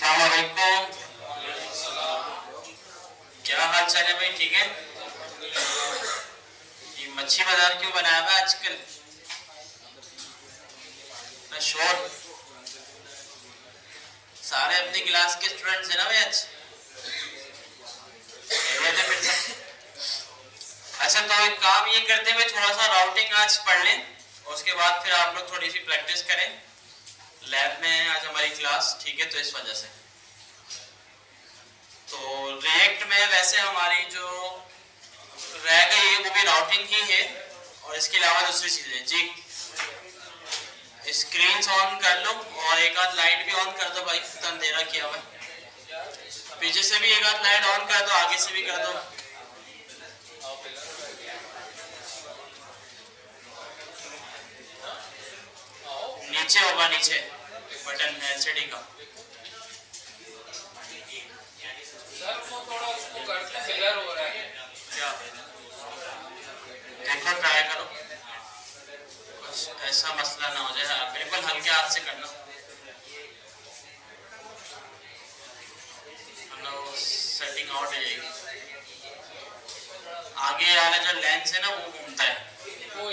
अस्सलाम वालेकुम। क्या हाल चाल है भाई? ठीक है। ये मच्छी बाजार क्यों बनाया हुआ है आजकल? ना शोर। सारे अपनी क्लास के स्टूडेंट्स हैं ना भाई आज? तो फिर अच्छा, तो एक काम ये करते हैं, थोड़ा सा राउटिंग आज पढ़ लें और उसके बाद फिर आप लोग थोड़ी सी प्रैक्टिस करें। लैब में है आज हमारी क्लास, ठीक है? तो इस वजह से तो रिएक्ट में वैसे हमारी जो रह गई है वो भी राउटिंग ही है और इसके अलावा दूसरी चीजें। जी, स्क्रीन ऑन कर लो और एक आध लाइट भी ऑन कर दो भाई, तो अंधेरा किया हुआ है। पीछे से भी एक आध लाइट ऑन कर दो, आगे से भी कर दो। नीचे होगा, नीचे बटन है एलसीडी का। सर वो थोड़ा उसको करके क्लियर हो रहा है क्या? देखो, ट्राई करो, ऐसा मसला ना हो जाए। हाँ, बिल्कुल हल्के हाथ से करना, सेटिंग आउट हो जाएगी। आगे वाला जो लेंस है ना वो घूमता है। वो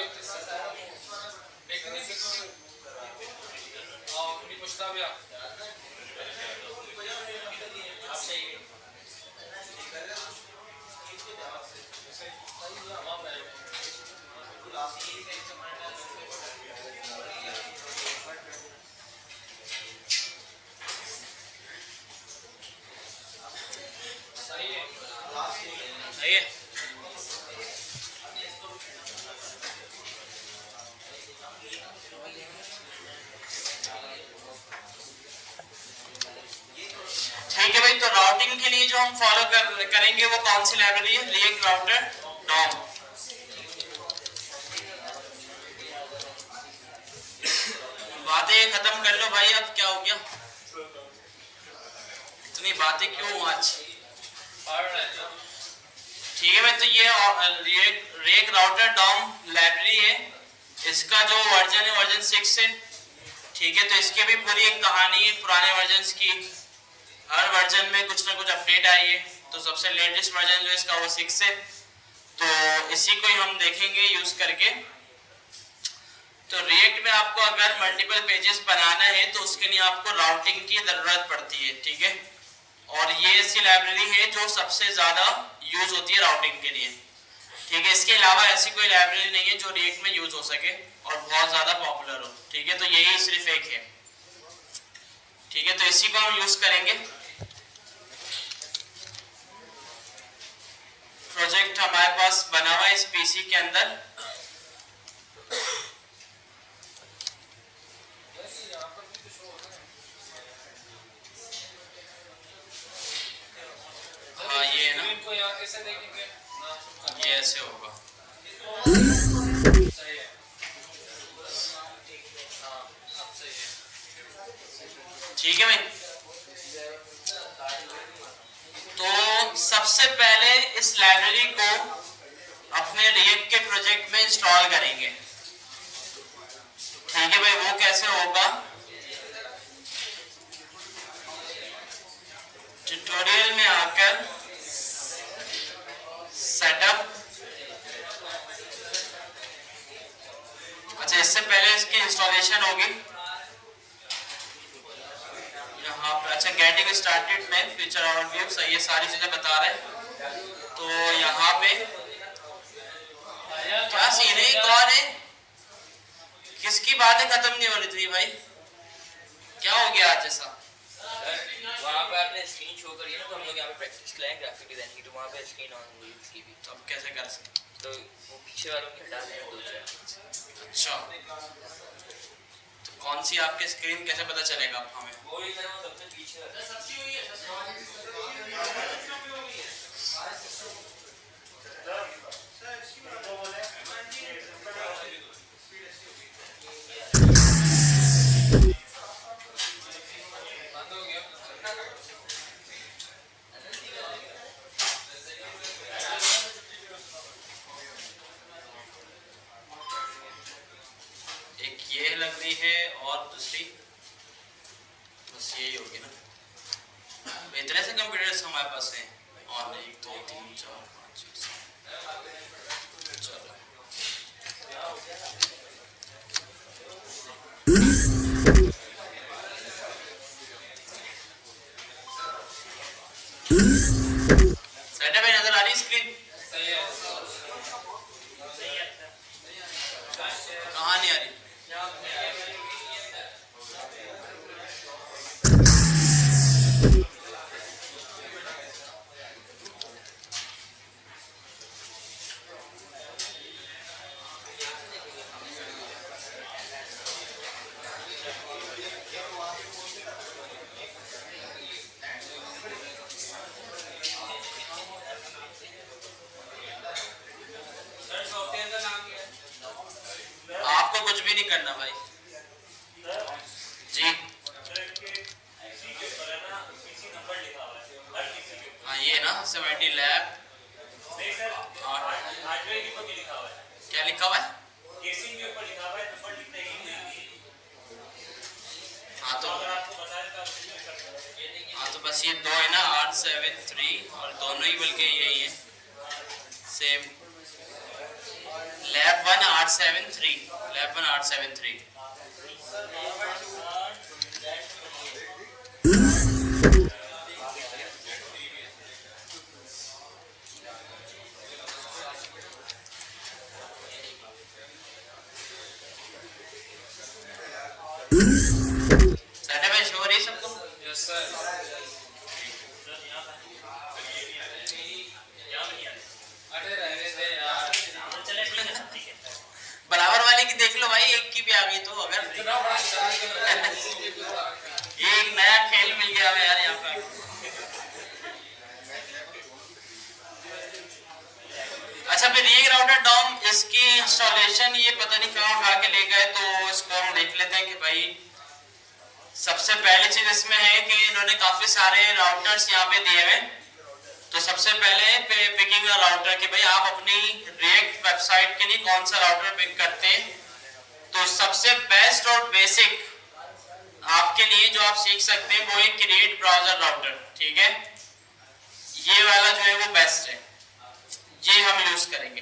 सही है। ठीक है भाई, तो राउटिंग के लिए जो हम फॉलो करेंगे वो कौन सी लाइब्रेरी है? React Router DOM. बातें खत्म कर लो भाई, अब क्या हो गया? इतनी बातें क्यों आज? ठीक है भाई, तो ये रिएक्ट राउटर डॉम लाइब्रेरी है। इसका जो वर्जन है वर्जन 6 है, ठीक है? तो इसकी भी पूरी एक कहानी है पुराने वर्जन की। हर वर्जन में कुछ ना कुछ अपडेट आई है, तो सबसे लेटेस्ट वर्जन जो है इसका वो 6 है। तो इसी को ही हम देखेंगे यूज करके। तो रिएक्ट में आपको अगर मल्टीपल पेजेस बनाना है तो उसके लिए आपको राउटिंग की जरूरत पड़ती है, ठीक है? और ये ऐसी लाइब्रेरी है जो सबसे ज्यादा यूज होती है राउटिंग के लिए, ठीक है? इसके अलावा ऐसी कोई लाइब्रेरी नहीं है जो रिएक्ट में यूज हो सके और बहुत ज्यादा पॉपुलर हो, ठीक है? तो यही सिर्फ एक है, ठीक है? तो इसी को हम यूज करेंगे। प्रोजेक्ट हमारे पास बना हुआ है इस पीसी के अंदर। हाँ, ये है ना, इनको यहाँ कैसे देखेंगे? ये ऐसे होगा। सही है। हाँ, अब सही है। ठीक है भाई, तो सबसे पहले इस लाइब्रेरी को अपने रिएक्ट के प्रोजेक्ट में इंस्टॉल करेंगे, ठीक है भाई? वो कैसे होगा? ट्यूटोरियल में आकर सेटअप। अच्छा, इससे पहले इसकी इंस्टॉलेशन होगी यहाँ पे। अच्छा, गेटिंग स्टार्टेड में फीचर ओवरव्यू, सही है, सारी चीजें बता रहे हैं। तो यहाँ पे क्या सीन है? कौन है? किसकी बातें खत्म नहीं हो रही थी भाई? क्या हो गया आज ऐसा? वहाँ पे आपने स्क्रीन शो करी है ना, तो हम लोग यहाँ पे प्रैक्टिस करें ग्राफिक डिजाइन की, तो वहाँ पे स्क्रीन ऑन हुई इसकी भी। तो अब कैसे कर सकते? तो वो पीछे वालों की हटा दें दो चार। अच्छा, तो कौन सी आपके स्क्रीन कैसे पता चलेगा अब हमें? वो ही सर, वो सबसे पीछे वाला। बंद हो गया। एक ये लग रही है और दूसरी बस यही होगी ना। इतने से कंप्यूटर्स हमारे पास हैं और 1 2 3 4 5 6 7 चलो सेटअप है, नजर आ रही स्क्रीन? सही है। कहाँ नहीं आ रही? आपको कुछ भी नहीं करना भाई जी। हाँ ये ना 70 लैब क्या लिखा हुआ है? हाँ तो बस ये दो है ना 873 और दोनों ही बल्कि यही है सेम। लैब 1 873 लैब 1 873 शो रही सबको? Yes sir. अरे रहने दे यार। बराबर वाले की देख लो भाई, एक की भी आ गई तो अगर इतना बड़ा ये एक नया खेल मिल गया है यार यहाँ पे। अच्छा फिर ये राउटर डॉम इसकी इंस्टॉलेशन ये पता नहीं कहाँ उठा के ले गए, तो इसको हम देख लेते हैं कि भाई सबसे पहली चीज इसमें है कि इन्होंने काफी सारे राउटर्स यहाँ पे दिए हुए। तो सबसे पहले पिकिंग राउटर कि भाई आप अपनी रिएक्ट वेबसाइट के लिए कौन सा राउटर पिक करते हैं। तो सबसे बेस्ट और बेसिक आपके लिए जो आप सीख सकते हैं वो है क्रिएट ब्राउजर राउटर। ठीक है, ये वाला जो है वो बेस्ट है, ये हम यूज करेंगे।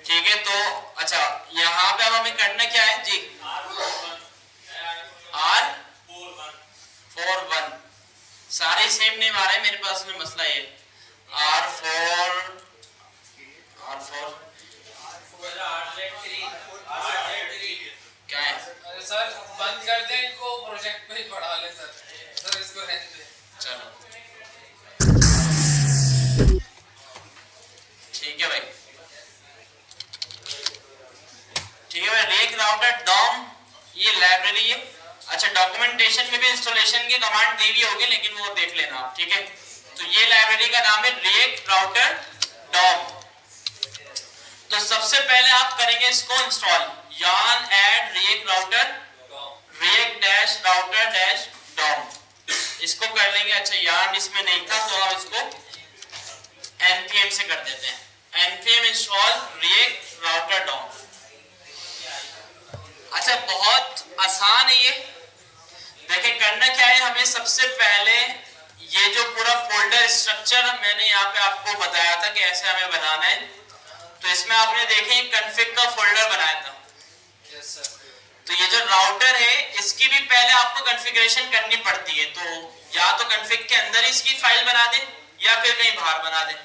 ठीक है, तो अच्छा यहाँ पे अब हमें करना क्या है जी? R41 सारे सेम नेम आ रहे हैं मेरे पास में, मसला ये R4 क्या है? अरे सर बंद कर दे इनको, प्रोजेक्ट पे ही पढ़ा ले सर। सर इसको रहने दे। चलो ठीक है भाई, ठीक है भाई। रेक राउटर डॉम ये लाइब्रेरी है। अच्छा डॉक्यूमेंटेशन में भी इंस्टॉलेशन की कमांड दी हुई होगी, लेकिन वो देख लेना आप। ठीक है, तो ये लाइब्रेरी का नाम है रेक राउटर डॉम। तो सबसे पहले आप करेंगे इसको install, yarn add react router react dash router dash dom इसको कर लेंगे। अच्छा yarn इसमें नहीं था तो हम इसको npm से कर देते हैं, npm install react router dom। अच्छा बहुत आसान है ये। देखिए करना क्या है हमें, सबसे पहले ये जो पूरा फोल्डर स्ट्रक्चर मैंने यहाँ पे आपको बताया था कि ऐसे हमें बनाना है, तो इसमें आपने देखे कॉन्फ़िग का फोल्डर बनाया था। Yes sir. तो ये जो राउटर है इसकी भी पहले आपको कॉन्फ़िगरेशन करनी पड़ती है। तो या तो कॉन्फ़िग के अंदर ही इसकी फाइल बना दें या फिर कहीं बाहर बना दें,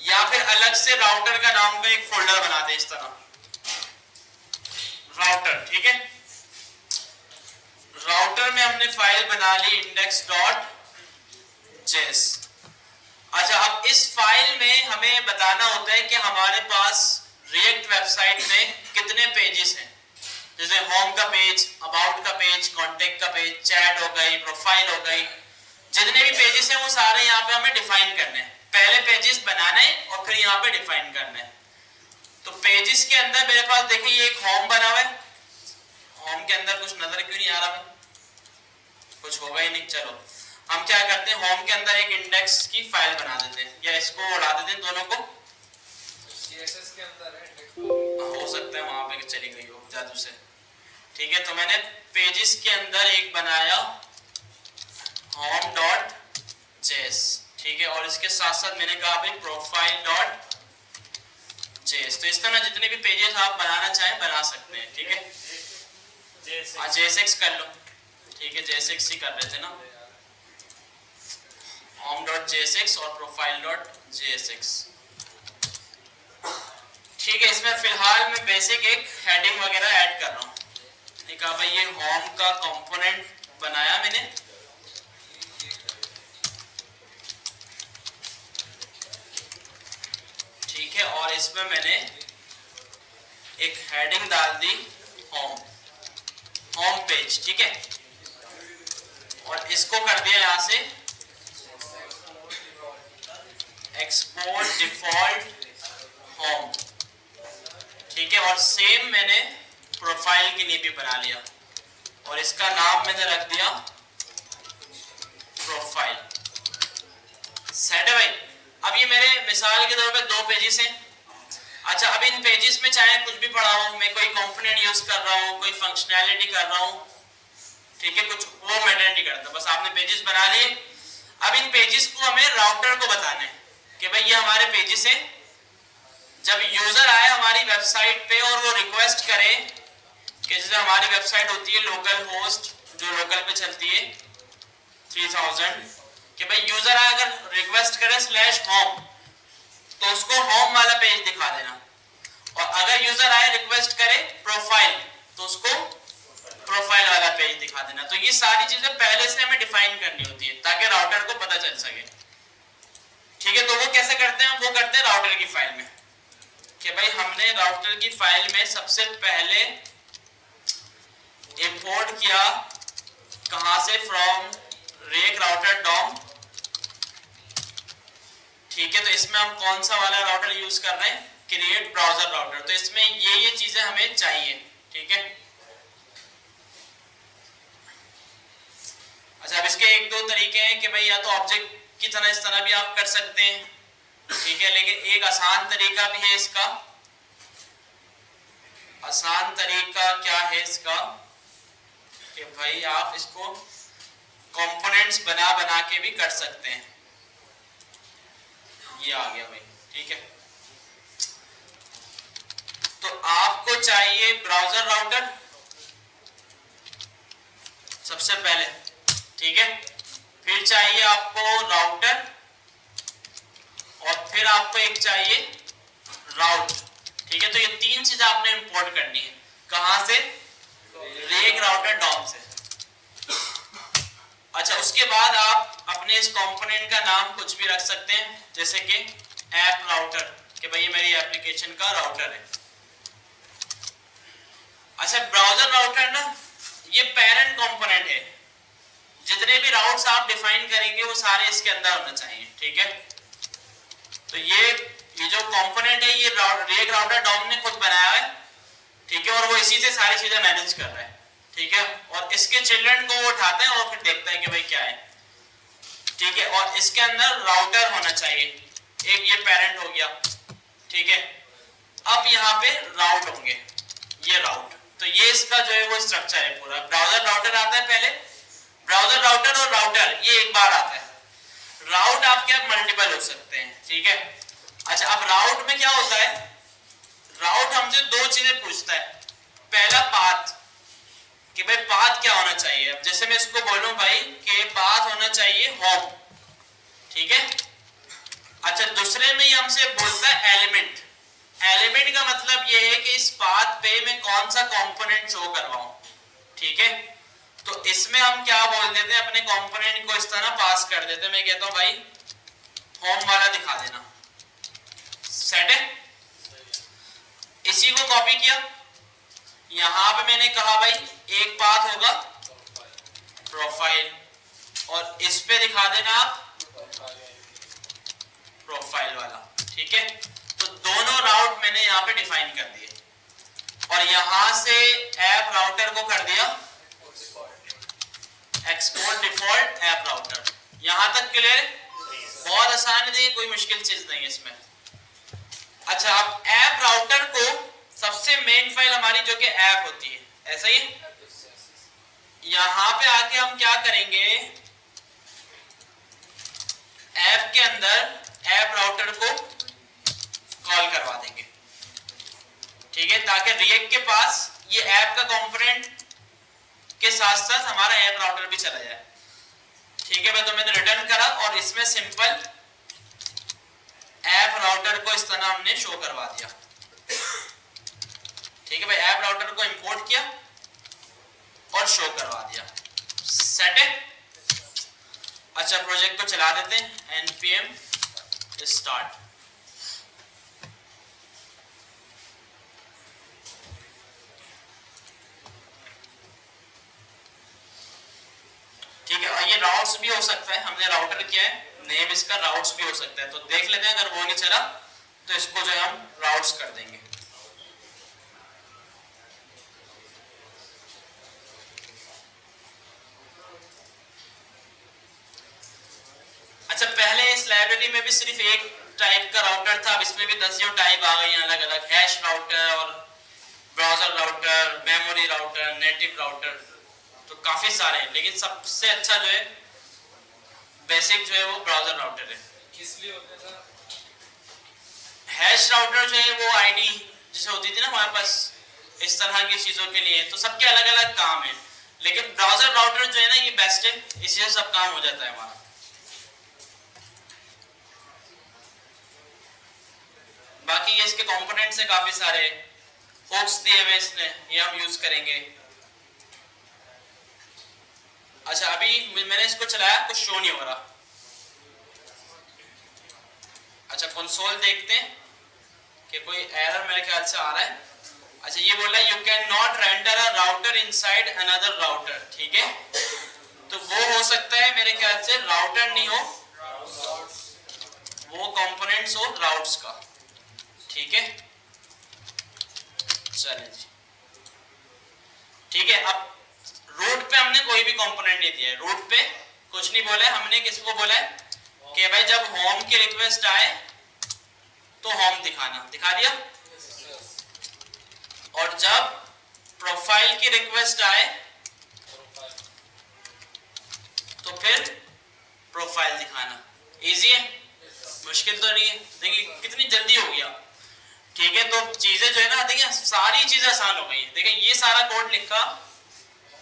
या फिर अलग से राउटर का नाम का एक फोल्डर बना दें इस तरह राउटर। ठीक है, राउटर में हमने फाइल बना ली index.js। अच्छा अब इस फाइल में हमें बताना होता है कि हमारे पास रिएक्ट वेबसाइट में कितने पेजेस हैं, जैसे होम का पेज, अबाउट का पेज, कांटेक्ट का पेज, चैट हो गई, प्रोफाइल हो गई, जितने भी पेजेस हैं वो सारे यहाँ पे हमें डिफाइन करने हैं। पहले पेजेस बनाना है और फिर यहाँ पे डिफाइन करना है। तो पेजेस के अंदर मेरे पास देखिए ये एक होम बना हुआ है, होम के अंदर कुछ नजर क्यों नहीं आ रहा भाई? कुछ होगा ही नहीं। चलो हम क्या करते हैं, होम के अंदर एक इंडेक्स की फाइल बना देते हैं, या इसको उड़ा देते हैं दोनों को। सीएसएस के अंदर है, हो सकता है वहां पे चली गई हो जादू से। ठीक है, तो मैंने पेजेस के अंदर एक बनाया home.js, ठीक है। और इसके साथ साथ मैंने कहा भाई profile.js। तो इस तरह जितने भी पेजेस आप बनाना चाहें बना सकते हैं, ठीक है। JSX कर लो, ठीक है, JSX ही कर रहे थे ना, home.jsx और profile.jsx, ठीक है। इसमें फिलहाल मैं बेसिक एक हेडिंग वगैरह ऐड कर रहा हूँ। कहा भाई ये होम का कंपोनेंट बनाया मैंने, ठीक है। और इसमें मैंने एक हेडिंग डाल दी होम पेज, ठीक है। और इसको कर दिया यहां से एक्सपोर्ट डिफॉल्ट होम, ठीक है। और सेम मैंने प्रोफाइल के लिए भी बना लिया और इसका नाम मैंने रख दिया प्रोफाइल। सेट है भाई। अब ये मेरे मिसाल के तौर पे 2 पेजेस हैं। अच्छा, अब इन पेजेस में चाहे कुछ भी पढ़ा हूं, मैं कोई कंपोनेंट यूज कर रहा हूं, कोई फंक्शनैलिटी कर रहा हूं, ठीक है, कुछ वो मैटर नहीं करता, बस आपने पेजेस बना लिए। अब इन पेजेस को हमें राउटर को बताना है कि भाई ये हमारे पेजेस हैं। जब यूजर आए हमारी वेबसाइट पे और वो रिक्वेस्ट करे कि जैसे हमारी वेबसाइट होती है लोकल होस्ट जो लोकल पे चलती है 3000, कि भाई यूजर आए अगर रिक्वेस्ट करे /home तो उसको होम वाला पेज दिखा देना, और अगर यूजर आए रिक्वेस्ट करे प्रोफाइल तो उसको प्रोफाइल वाला पेज दिखा देना। तो ये सारी चीजें पहले से हमें डिफाइन करनी होती है ताकि राउटर को पता चल सके, ठीक है। तो वो कैसे करते हैं, वो करते हैं राउटर की फाइल में, कि भाई हमने राउटर की फाइल में सबसे पहले इंपोर्ट किया कहां से, फ्रॉम रेक राउटर डॉम, ठीक है। तो इसमें हम कौन सा वाला राउटर यूज कर रहे हैं, क्रिएट ब्राउजर राउटर। तो इसमें ये चीजें हमें चाहिए, ठीक है। अच्छा, अब इसके 1-2 तरीके हैं कि भाई या तो ऑब्जेक्ट की तरह इस तरह भी आप कर सकते हैं, ठीक है, लेकिन एक आसान तरीका भी है इसका। आसान तरीका क्या है इसका कि भाई आप इसको कंपोनेंट्स बना बना के भी कर सकते हैं। ये आ गया भाई, ठीक है। तो आपको चाहिए ब्राउजर राउटर सबसे पहले, ठीक है। फिर चाहिए आपको राउटर और फिर आपको एक चाहिए राउट, ठीक है। तो ये 3 चीजें आपने इंपोर्ट करनी है कहां से, रेक राउटर डॉम से। अच्छा, उसके बाद आप अपने इस कंपोनेंट का नाम कुछ भी रख सकते हैं, जैसे कि ऐप राउटर, कि भाई ये मेरी एप्लीकेशन का राउटर है। अच्छा, ब्राउजर राउटर ना ये पेरेंट कंपोनेंट है, जितने भी राउट्स आप डिफाइन करेंगे वो सारे इसके अंदर होने चाहिए, ठीक है। तो ये जो कंपोनेंट है ये रेक राउटर डॉम ने खुद बनाया है, ठीक है, और वो इसी से सारी चीजें मैनेज कर रहा है, ठीक है। और इसके चिल्ड्रन को वो उठाते हैं और फिर देखता है कि भाई क्या है, ठीक है। और इसके अंदर राउटर होना चाहिए, एक ये पेरेंट हो गया, ठीक है। अब यहाँ पे राउट होंगे, ये राउट, तो ये इसका जो है वो स्ट्रक्चर है पूरा। ब्राउजर राउटर आता है पहले, ब्राउजर राउटर और राउटर ये एक बार आता है। राउट आपके अब मल्टीपल हो सकते हैं, ठीक है। अच्छा, अब राउट में क्या होता है, राउट हमसे 2 चीजें पूछता है। पहला पाथ, कि भाई पाथ क्या होना चाहिए। अब जैसे मैं इसको बोलूं भाई कि पाथ होना चाहिए होम, ठीक है। अच्छा, दूसरे में ये हमसे बोलता है एलिमेंट। एलिमेंट का मतलब ये है कि इस पाथ पे मैं कौन सा कंपोनेंट शो करवाऊं, ठीक है। तो इसमें हम क्या बोल देते हैं, अपने कंपोनेंट को इस तरह पास कर देते हैं। मैं कहता हूं भाई होम वाला दिखा देना, सेट है। इसी को कॉपी किया, यहां पे मैंने कहा भाई एक पाथ होगा प्रोफाइल, और इस पे दिखा देना आप प्रोफाइल वाला, ठीक है। तो दोनों राउट मैंने यहाँ पे डिफाइन कर दिए, और यहां से ऐप राउटर को कर दिया एक्सपोर्ट डिफॉल्ट ऐप राउटर। यहां तक क्लियर है, बहुत आसान है, कोई मुश्किल चीज नहीं है इसमें। अच्छा, अब ऐप राउटर को सबसे मेन फाइल हमारी जो कि ऐप होती है, ऐसा ही यहां पे आके हम क्या करेंगे, ऐप के अंदर ऐप राउटर को कॉल करवा देंगे, ठीक है, ताकि रिएक्ट के पास ये ऐप का कंपोनेंट के साथ साथ हमारा ऐप राउटर भी चला जाए, ठीक है भाई। तो मैंने रिटर्न करा और इसमें सिंपल ऐप राउटर को इस तरह हमने शो करवा दिया, ठीक है भाई। ऐप राउटर को इंपोर्ट किया और शो करवा दिया, सेट है। अच्छा, प्रोजेक्ट को चला देते हैं, npm start। ठीक है, और ये राउट्स भी हो सकता है, हमने राउटर किया है, नेम इसका राउट्स भी हो सकता है, तो देख लेते हैं। अगर वो नहीं चला तो इसको जो है हम राउट्स कर देंगे। अच्छा, पहले इस लाइब्रेरी में भी सिर्फ एक टाइप का राउटर था, अब इसमें भी 10 टाइप आ गई हैं अलग अलग, हैश राउटर और browser router, memory router, native router, तो काफी सारे हैं। लेकिन सबसे अच्छा जो है बेसिक जो है वो ब्राउजर राउटर है। किस लिए होते हैं सर? हैश राउटर जो है वो आईडी जैसे होती थी ना हमारे पास, इस तरह की चीजों के लिए, तो सबके अलग अलग काम है। लेकिन ब्राउजर राउटर जो है ना ये बेस्ट है, इससे सब काम हो जाता है हमारा। बाकी ये इसके कंपोनेंट्स हैं काफी सारे, हुक्स दिए हुए इसने, ये हम यूज करेंगे। अच्छा, अभी मैंने इसको चलाया, कुछ शो नहीं हो रहा। अच्छा, कंसोल देखते हैं कि कोई एरर मेरे ख्याल से आ रहा है। अच्छा, ये बोल रहा है you can not render a router inside another router, ठीक है। तो वो हो सकता है मेरे ख्याल से राउटर नहीं हो, वो कंपोनेंट्स हो राउट्स का, ठीक है। चलिए जी, ठीक है। अब रूट पे हमने कोई भी कंपोनेंट नहीं दिया है, रूट पे कुछ नहीं बोला है हमने। किसको बोला है कि भाई जब होम की रिक्वेस्ट आए तो होम दिखाना, दिखा दिया। और जब प्रोफाइल की रिक्वेस्ट आए तो फिर प्रोफाइल दिखाना। इजी है, मुश्किल तो नहीं है। देखिए कितनी जल्दी हो गया, ठीक है। तो चीजें जो है ना, देखिए सारी चीजें आसान हो गई है। देखिए ये सारा कोड लिखा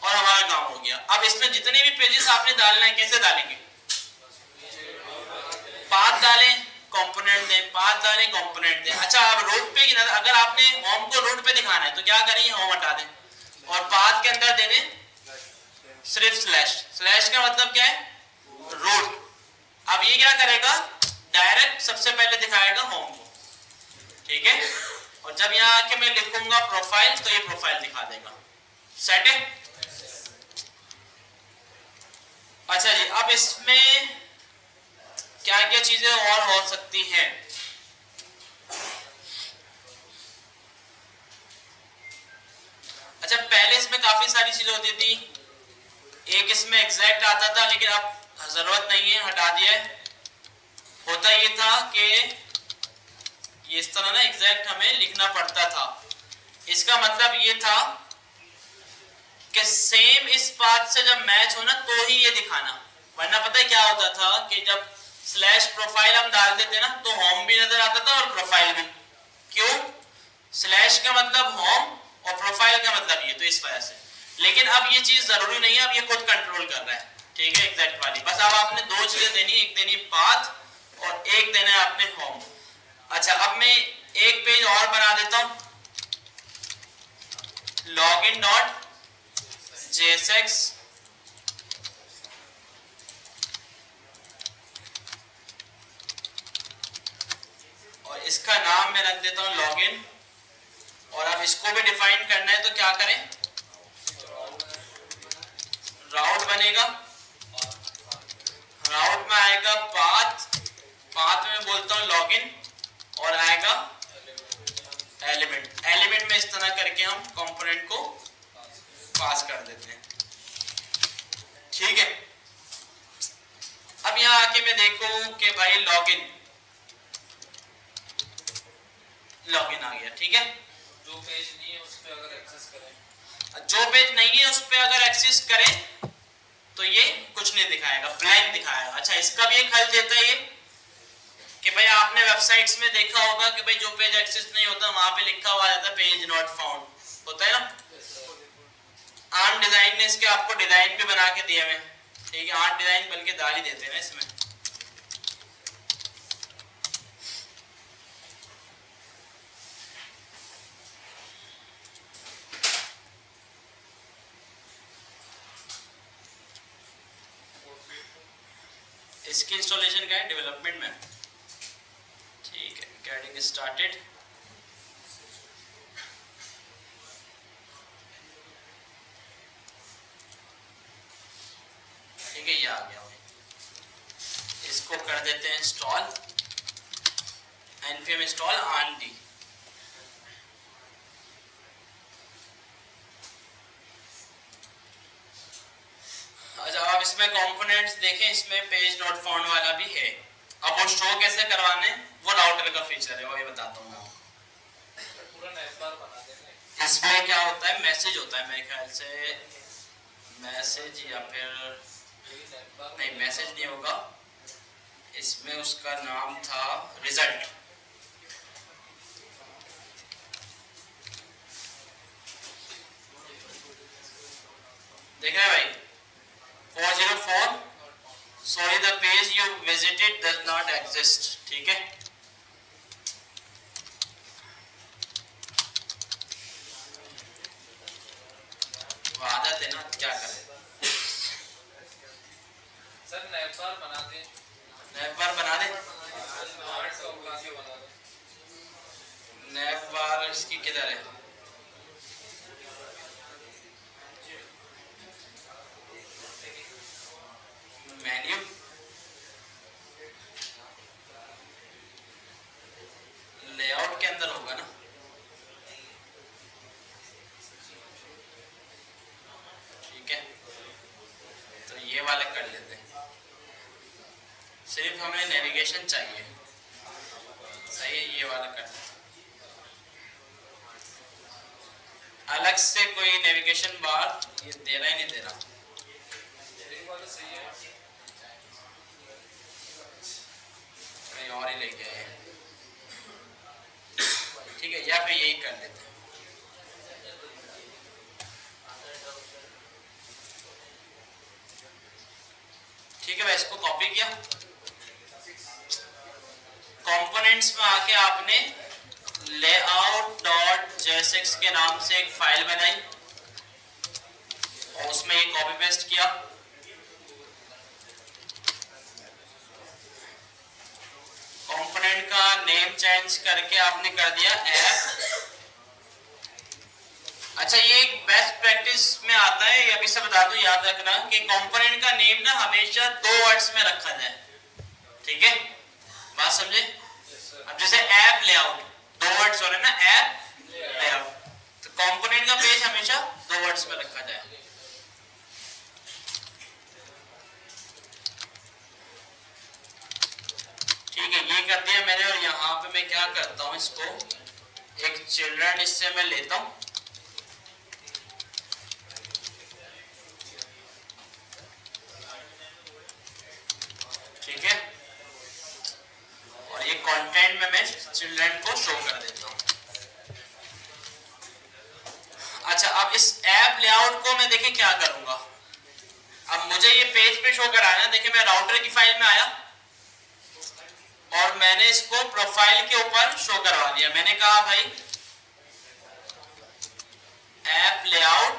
और हमारा काम हो गया। अब इसमें जितने भी पेजेस आपने डालना है, कैसे डालेंगे? पाथ डालें, कंपोनेंट दें, पाथ डालें, कंपोनेंट दें। अच्छा, अब रूट पे अगर आपने होम को रूट पे दिखाना है तो क्या करेंगे, होम हटा दें और पाथ के अंदर दे दें सिर्फ स्लैश। स्लैश का मतलब क्या है, रूट। अब ये क्या करेगा, डायरेक्ट सबसे पहले दिखाएगा होम को, ठीक है। और जब यहाँ आके मैं लिखूंगा प्रोफाइल तो ये प्रोफाइल दिखा देगा। सेट है। अच्छा जी, अब इसमें क्या क्या चीजें और हो सकती हैं? अच्छा, पहले इसमें काफी सारी चीजें होती थी। एक इसमें एग्जैक्ट आता था, लेकिन अब जरूरत नहीं है, हटा दिया है। होता ये था कि ये इस तरह ना एग्जैक्ट हमें लिखना पड़ता था। इसका मतलब ये था कि सेम इस पाथ से जब मैच हो ना तो ही ये दिखाना, वरना पता है क्या होता था कि जब स्लैश प्रोफाइल हम डाल देते ना तो होम भी नजर आता था और प्रोफाइल भी। क्यों? स्लैश का मतलब होम और प्रोफाइल का मतलब ये, तो इस वजह से। लेकिन अब ये चीज जरूरी नहीं है, अब ये खुद कंट्रोल कर रहा है, ठीक है, एग्जैक्ट वाली। बस अब आपने दो चीजें देनी, एक देनी पाथ और एक देना है आपने होम। अच्छा, अब मैं एक पेज और बना देता हूं, login.jsx और इसका नाम मैं रख देता हूं लॉगिन। और अब इसको भी डिफाइन करना है तो क्या करें, राउट बनेगा, राउट में आएगा पाथ, पाथ में बोलता हूं लॉगिन और आएगा एलिमेंट। एलिमेंट में इस तरह करके हम कंपोनेंट को पास कर देते हैं, ठीक है। अब यहां आके मैं देखूं कि भाई लॉगिन, लॉगिन आ गया, ठीक है। जो पेज नहीं है उस पे अगर एक्सेस करें, जो पेज नहीं है उस पे अगर एक्सेस करें तो ये कुछ नहीं दिखाएगा, ब्लैंक दिखाएगा। अच्छा, इसका भी एक हल देता है ये, कि भाई आपने वेबसाइट्स में देखा होगा कि भाई जो पेज एक्सेस नहीं होता वहां पे लिखा हुआ रहता है पेज नॉट फाउंड, होता है ना। आर्म डिजाइन ने इसके आपको डिजाइन भी बना के दिए हुए, ठीक है, 8 डिजाइन बल्कि डाल ही देते हैं ना इसमें। इसकी इंस्टॉलेशन का है डेवलपमेंट में, ठीक है, गेटिंग स्टार्टेड। ठीक है, ये आ गया, इसको कर देते हैं install, npm install on D. अच्छा, अब इसमें कंपोनेंट्स देखें, इसमें पेज नॉट फाउंड वाला भी है। अब वो शो कैसे करवाने, वो राउटर का फीचर है, वो भी बताता हूँ मैं। पूरा नेट बार बना देंगे। इसमें क्या होता है, मैसेज होता है मेरे ख्याल से, मैसेज या फिर नहीं, मैसेज नहीं होगा इसमें, उसका नाम था रिजल्ट। देख रहे हैं भाई, 404 sorry the page you visited does not exist, ठीक है। वो आदत है ना, क्या करें। सर नेट बार बना दें, नैप बार बना दे, नैप बार इसकी किधर है, मेन्यू, लेआउट के अंदर होगा ना, ठीक है। तो ये वाला कर लेते हैं, सिर्फ हमें नेविगेशन चाहिए, सही है, ये वाला कर लेते हैं। अलग से कोई नेविगेशन बार ये दे रहा ही नहीं दे रहा, सही है। कहीं और ही लेके आए, ठीक है, या फिर यही कर लेते हैं। ठीक है भाई, इसको कॉपी किया, कंपोनेंट्स में आके आपने layout.jsx के नाम से एक फाइल बनाई और उसमें ये कॉपी पेस्ट किया। कंपोनेंट का नेम चेंज करके आपने कर दिया ऐप। अच्छा, ये एक बेस्ट प्रैक्टिस में आता है, ये अभी से बता दूं, याद रखना कि कंपोनेंट का नेम ना हमेशा 2 वर्ड्स में रखा जाए, ठीक है, बात समझे। अब जैसे ऐप लेआउट 2 वर्ड्स हो रहे ना, ऐप लेआउट, तो कंपोनेंट का पेज हमेशा 2 वर्ड्स में रखा जाए। ठीक है, ये कर दिया मैंने, और यहाँ पे मैं क्या करता हूँ, इसको एक चिल्ड्रन इससे मैं लेता हूँ, ठीक है, और ये कंटेंट में मैं चिल्ड्रन को शो कर देता हूँ। अच्छा, अब इस ऐप लेआउट को मैं देखिए क्या करूंगा, अब मुझे ये पेज पे शो कराना, देखिए मैं राउटर की फाइल में आया और मैंने इसको प्रोफाइल के ऊपर शो करवा दिया। मैंने कहा भाई ऐप लेआउट,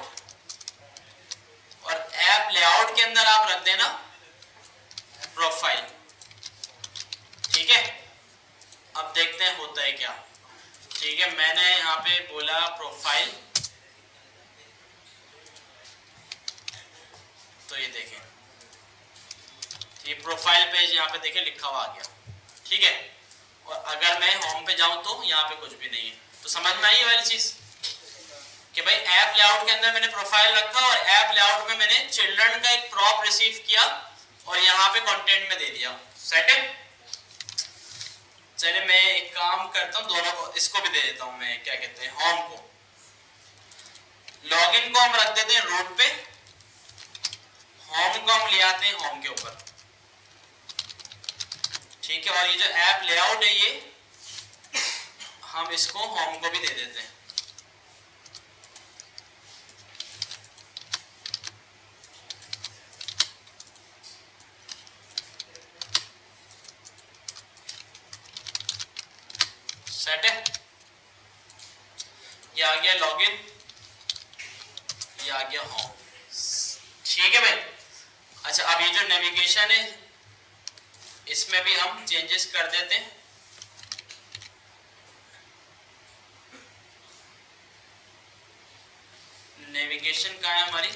और ऐप लेआउट के अंदर आप रख देना प्रोफाइल, ठीक है। अब देखते हैं होता है क्या, ठीक है, मैंने यहाँ पे बोला प्रोफाइल, तो ये देखें, ये प्रोफाइल पेज यहाँ पे देखें लिखा हुआ आ गया, ठीक है। और अगर मैं होम पे जाऊं तो यहाँ पे कुछ भी नहीं है, तो समझ में आई वाली चीज कि भाई ऐप लेआउट के अंदर मैंने प्रोफाइल रखा और ऐप लेआउट में मैंने चिल्ड्रन का एक प्रॉप रिसीव किया और यहाँ पे कंटेंट में दे दिया, सेट है। चलिए मैं एक काम करता हूँ, दोनों को, इसको भी दे देता हूँ मैं, क्या कहते हैं, होम को, लॉगिन को हम रख देते हैं रूट पे, होम को हम ले आते हैं होम के ऊपर, ठीक है, और ये जो ऐप लेआउट है ये हम इसको होम को भी दे देते हैं। सेट है, ये आ गया लॉगिन, ये आ गया होम। ठीक है भाई। अच्छा, अब ये जो नेविगेशन है इसमें भी हम चेंजेस कर देते हैं। नेविगेशन कहाँ है हमारी,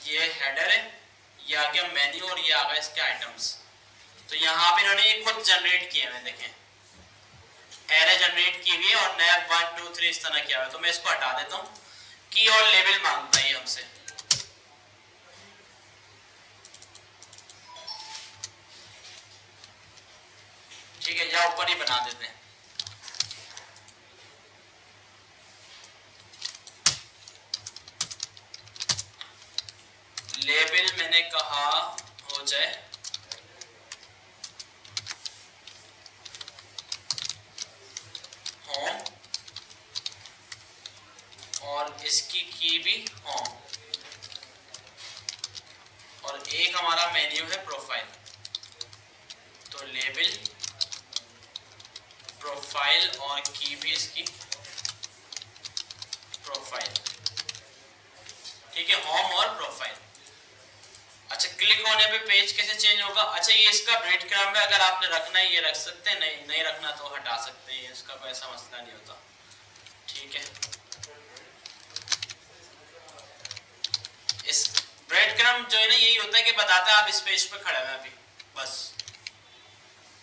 ये हेडर है, ये आ गया मेन्यू और ये आ गया इसके आइटम्स। तो यहाँ पे इन्होंने ये खुद जनरेट किए हैं, देखें एरे जनरेट की हुई है और नया 1 2 3 इस तरह किया हुआ है। तो मैं इसको हटा देता हूँ, की और लेबल मांगता है हमसे। ठीक है, या ऊपर ही बना देते हैं। लेबल मैंने कहा हो जाए होम और इसकी की भी होम, और एक हमारा मेन्यू है प्रोफाइल। तो लेबल प्रोफाइल और की भी इसकी प्रोफाइल। ठीक है, होम और प्रोफाइल। अच्छा, क्लिक होने पे पेज कैसे चेंज होगा? अच्छा, ये इसका ब्रेड क्रम्ब है, अगर आपने रखना है ये रख सकते हैं, नहीं रखना तो हटा सकते हैं, इसका कोई ऐसा मसला नहीं होता। ठीक है, इस ब्रेड क्रम्ब जो है ना यही होता है कि बताता है आप इस पेज पे खड़े हैं अभी, बस।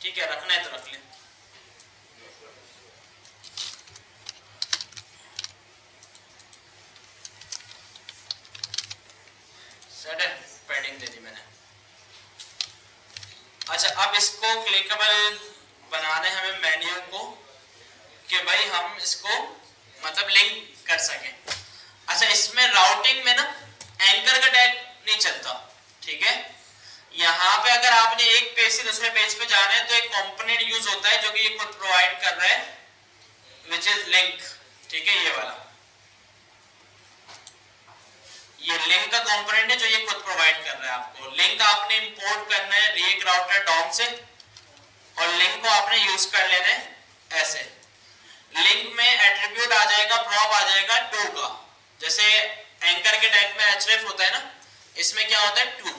ठीक है, रखना है तो रख लें। सेट है, पैडिंग दे दी मैंने। अच्छा, अब इसको क्लिकेबल बनाने हमें मेन्यू को, कि भाई हम इसको मतलब लिंक कर सकें। अच्छा, इसमें राउटिंग में ना एंकर का टैग नहीं चलता। ठीक है, यहाँ पे अगर आपने एक पेज से दूसरे पेज पे जाना है तो एक कंपोनेंट यूज होता है जो कि ये खुद प्रोवाइड कर रहा है, विच इज लिंक। ठीक है, ये वाला ये लिंक का कंपोनेंट है जो ये खुद प्रोवाइड कर रहा है आपको। लिंक आपने इंपोर्ट करना है रिएक्ट राउटर डॉम से, और लिंक को आपने यूज कर लेना है ऐसे। लिंक में एट्रीब्यूट आ जाएगा, प्रॉप आ जाएगा 2 का, जैसे एंकर के टैग में href होता है ना, इसमें क्या होता है 2।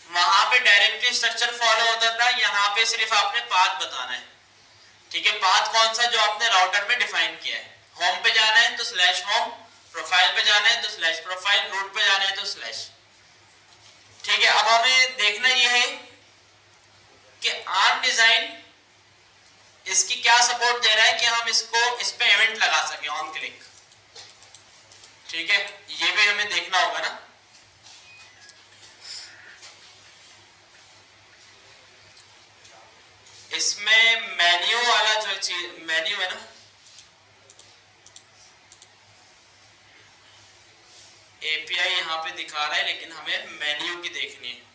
वहां पे डायरेक्टरी स्ट्रक्चर फॉलो होता था, यहाँ पे सिर्फ आपने पाथ बताना है। ठीक है, पाथ कौन सा जो आपने राउटर में डिफाइन किया है। होम पे जाना है तो /home, प्रोफाइल पे जाना है तो /प्रोफाइल, रूट पे जाना है तो /। ठीक है, अब हमें देखना यह है कि आर्म डिजाइन इसकी क्या सपोर्ट दे रहा है कि हम इसको इस पे इवेंट लगा सके ऑन क्लिक। ठीक है, ये भी हमें देखना होगा ना। इसमें मेन्यू वाला जो चीज मेन्यू है ना, एपीआई यहाँ पे दिखा रहा है लेकिन हमें मेन्यू की देखनी है।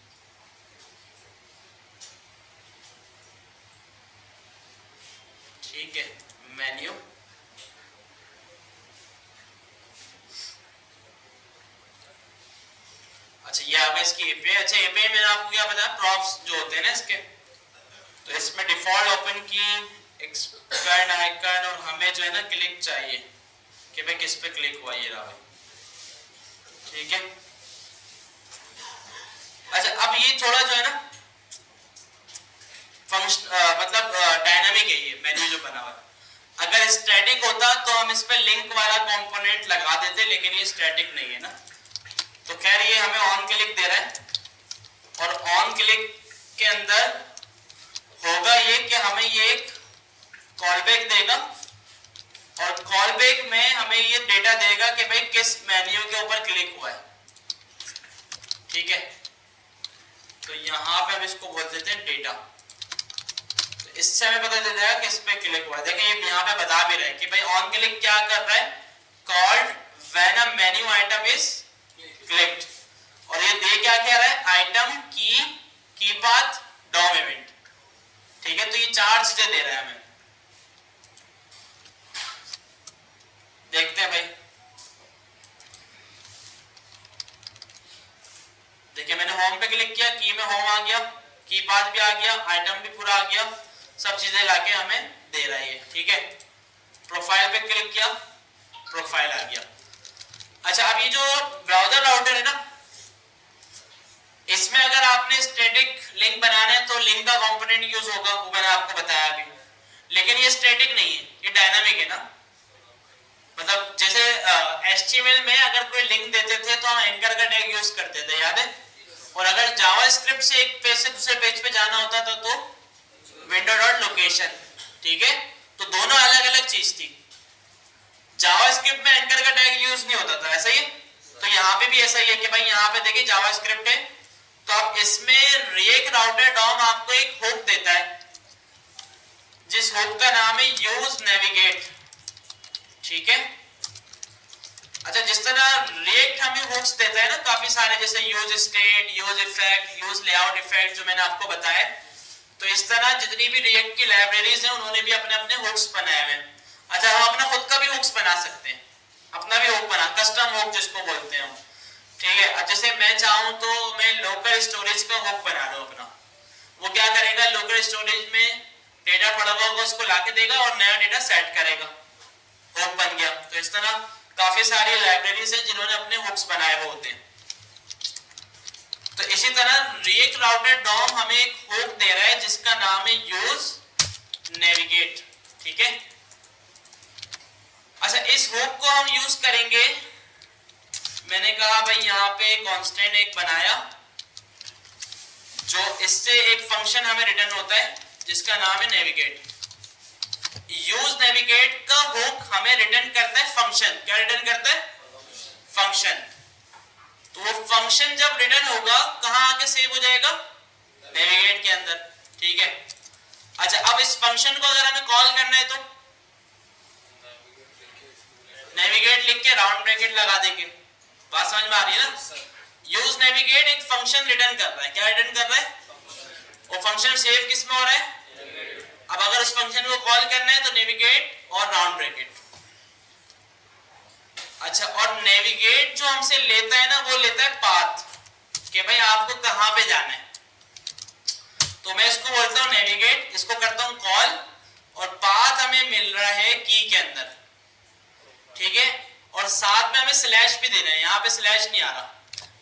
ठीक है, मेन्यू। अच्छा, ये आ गया इसकी एपीआई। अच्छा, एपीआई मैंने आपको क्या बताया, प्रॉप्स जो होते हैं ना इसके, तो इसमें डिफॉल्ट ओपन की, एक्सपर्ट आइकन, और हमें जो है ना क्लिक चाहिए कि भाई किस पे क्लिक हुआ, ये रहा भाई। ठीक है, अच्छा अब ये थोड़ा जो है ना फंक्शन मतलब डायनामिक है ये मेन्यू जो बना हुआ है। अगर स्टैटिक होता तो हम इस पे लिंक वाला कंपोनेंट लगा देते, लेकिन ये स्टैटिक नहीं है ना। तो खैर ये हमें ऑन क्लिक दे रहा है, और ऑन क्लिक के अंदर होगा ये कि हमें ये एक कॉलबैक देगा, और कॉलबैक में हमें ये डेटा देगा कि भाई किस मेन्यू के ऊपर क्लिक हुआ है। ठीक है, तो यहां पे हम इसको बोल देते हैं डेटा। तो इससे हमें पता चल जाएगा किस पे क्लिक हुआ है। देखिए ये यहाँ पे बता भी रहे हैं कि भाई ऑन क्लिक क्या कर रहा है, called when a menu item is clicked, और ये दे क्या कह रहा है, आइटम, की पाथ, डॉम इवेंट। ठीक है, तो ये 4 चीजें दे रहा है हमें। देखते हैं भाई, देखिए मैंने होम पे क्लिक किया, की में होम आ गया, की पाथ भी आ गया, आइटम भी पूरा आ गया, सब चीजें लाके हमें दे रहा है। ठीक है, प्रोफाइल पे क्लिक किया, प्रोफाइल आ गया। अच्छा, अब ये जो ब्राउजर राउटर है ना, इसमें अगर आपने स्टैटिक लिंक बनाना है तो लिंक का कंपोनेंट यूज होगा, वो मैंने आपको बताया अभी। लेकिन ये स्टैटिक नहीं है, ये डायनामिक है ना। मतलब जैसे HTML में अगर कोई लिंक देते थे तो हम एंकर का टैग यूज करते थे, याद है। और अगर जावास्क्रिप्ट से एक पेज से दूसरे पेज पे जाना होता था तो विंडो डॉट लोकेशन। ठीक है, तो दोनों अलग अलग चीज थी। जावास्क्रिप्ट में एंकर का टैग यूज नहीं होता था, ऐसा ही है। तो यहाँ पे भी ऐसा ही है कि भाई यहाँ पे देखिए जावास्क्रिप्ट है, तो अब इसमें रिएक्ट राउटर डॉम आपको एक हुक देता है, जिस हुक का नाम है यूज नेविगेट। ठीक है, अच्छा, जिस तरह रिएक्ट हमें हुक्स देता है ना काफी सारे, जैसे use state, use effect, use layout effect, जो मैंने आपको बताया, तो इस तरह जितनी भी रिएक्ट की लाइब्रेरीज हैं उन्होंने भी अपने अपने हुक्स बनाए हुए हैं। अच्छा, हम अपना खुद का भी हुक्स बना सकते हैं, अपना भी हुक बना, कस्टम हुक जिसको बोलते हैं। ठीक है, जैसे मैं चाहूं तो मैं लोकल स्टोरेज का हुक बना लूं अपना। वो क्या करेगा, लोकल स्टोरेज में डेटा पड़ा हुआ होगा उसको लाके देगा और नया डेटा सेट करेगा, हुक बन गया। तो इस तरह काफी सारी लाइब्रेरीज हैं जिन्होंने अपने हुक्स बनाए हुए होते हैं। तो इसी तरह रिएक्ट राउटर डॉम हमें एक हुक दे रहा है जिसका नाम है यूज नेविगेट। ठीक है, अच्छा, इस हुक को हम यूज करेंगे, मैंने कहा भाई यहाँ पे कांस्टेंट एक बनाया, जो इससे एक फंक्शन हमें रिटर्न होता है जिसका नाम है नेविगेट। यूज नेविगेट का हुक हमें रिटर्न करता है फंक्शन। क्या रिटर्न करता है? फंक्शन। तो वो फंक्शन जब रिटर्न होगा कहां आके सेव हो जाएगा? नेविगेट के अंदर। ठीक है, अच्छा, अब इस फंक्शन को अगर हमें कॉल करना है तो नेविगेट लिख के राउंड ब्रैकेट लगा देंगे। बात समझ में आ रही है ना? यूज नेविगेट एक फंक्शन रिटर्न कर रहा है। क्या रिटर्न कर रहा है? वो फंक्शन सेव किस में हो रहा है? अब अगर उस फंक्शन को कॉल करना है तो नेविगेट और राउंड ब्रैकेट। अच्छा, और नेविगेट जो हमसे लेता है ना, वो लेता है पाथ, कि भाई आपको कहां पे जाना है। तो मैं इसको बोलता हूं नेविगेट, इसको करता हूं कॉल, और पाथ हमें मिल रहा है की के अंदर। ठीक है, और साथ में हमें स्लैश भी देना है। यहाँ पे स्लैश नहीं आ रहा,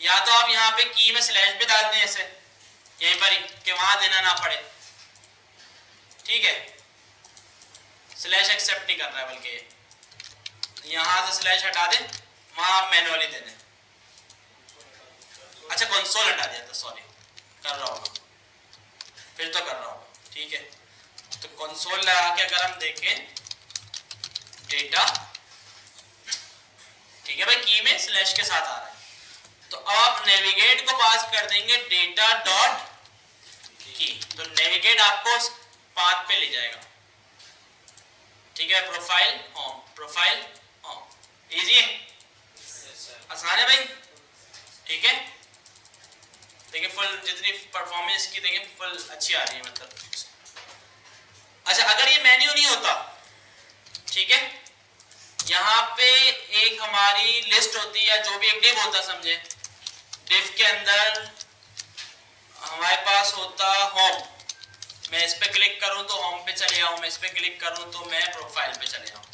या तो आप यहाँ पे की में स्लैश भी डाल दें ऐसे यहीं पर ही, कि वहां देना ना पड़े। ठीक है, स्लैश एक्सेप्ट नहीं कर रहा है, बल्कि यहां से स्लैश हटा दें, वहां आप मैनुअली दे दें। अच्छा, कंसोल हटा दिया था, सॉरी, कर रहा होगा, फिर तो कर रहा होगा। ठीक है, तो कंसोल लगा के अगर हम देखें डेटा, ठीक है भाई, की में स्लैश के साथ आ रहा है, तो अब आप नेविगेट को पास कर देंगे डेटा डॉट की, तो नेविगेट आपको पाथ पे ले जाएगा। ठीक है, profile home, profile home, easy है, आसान है भाई। ठीक है, देखिए फुल जितनी परफॉर्मेंस की देखिए फुल अच्छी आ रही है, मतलब। अच्छा, अगर ये मेन्यू नहीं होता, ठीक है, यहाँ पे एक हमारी लिस्ट होती है, जो भी एक डिव होता, समझे, डिव के अंदर हमारे पास होता होम। मैं इस पे क्लिक करूं तो होम पे चले जाऊं, मैं इस पे क्लिक करूं तो मैं प्रोफाइल पे चले जाऊं।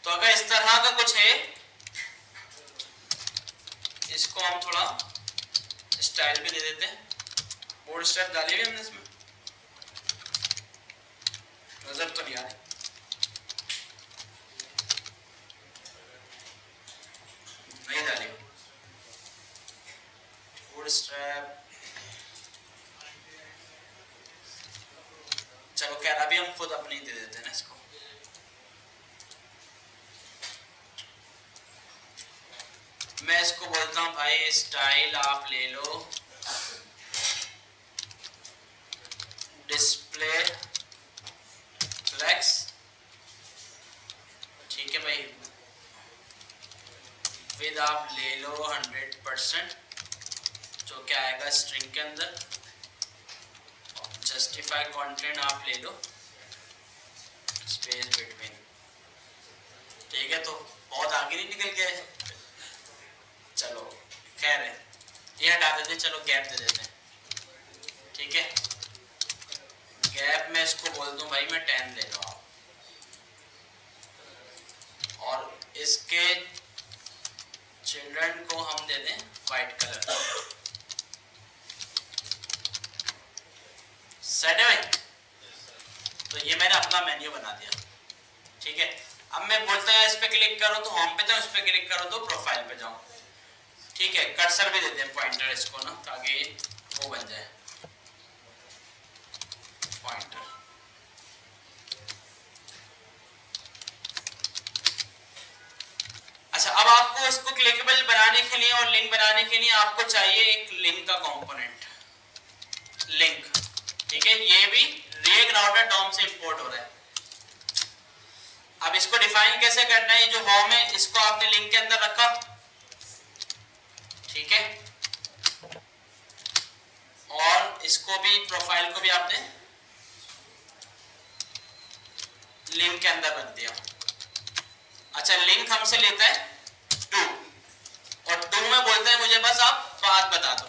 तो अगर इस तरह का कुछ है, इसको हम थोड़ा स्टाइल भी दे देते हैं। बोर्ड स्टेप डाली हुई हमने इसमें, नजर तो नहीं आ रही। नहीं डाली बोर्ड स्ट्रैप, चलो खैर अभी हम खुद अपनी दे देते हैं ना इसको। मैं इसको बोलता हूं भाई स्टाइल आप ले लो, डिस्प्ले फ्लेक्स। ठीक है भाई, विद आप ले लो 100%, जो क्या आएगा स्ट्रिंग के अंदर, जस्टिफाई कंटेंट आप ले लो, स्पेस बिटवीन, ठीक है। तो बहुत आगे नहीं निकल गए, चलो खैर है, ये हटा देते, चलो गैप दे देते हैं, ठीक है। गैप में इसको बोल दूं भाई मैं 10 ले लो आप, और इसके चिल्ड्रन को हम दे दें वाइट कलर। सेट है भाई। तो ये मैंने अपना मेन्यू बना दिया, ठीक है। अब मैं बोलता है इस पे क्लिक करो तो होम पे जाओ, इस पे क्लिक करो तो प्रोफाइल पे जाओ, ठीक है। कर्सर भी देते हैं पॉइंटर इसको ना, ताकि वो बन जाए पॉइंटर। अच्छा, अब आपको इसको क्लिकेबल बनाने के लिए और लिंक बनाने के लिए आपको चाहिए एक लिंक का कंपोनेंट, लिंक, ठीक है। ये भी React Router DOM से इंपोर्ट हो रहा है। अब इसको डिफाइन कैसे करना है, जो होम है इसको आपने लिंक के अंदर रखा, ठीक है, और इसको भी प्रोफाइल को भी आपने लिंक के अंदर रख दिया। अच्छा, लिंक हमसे लेता है 2, और 2 में बोलते हैं मुझे बस आप बात बता दो,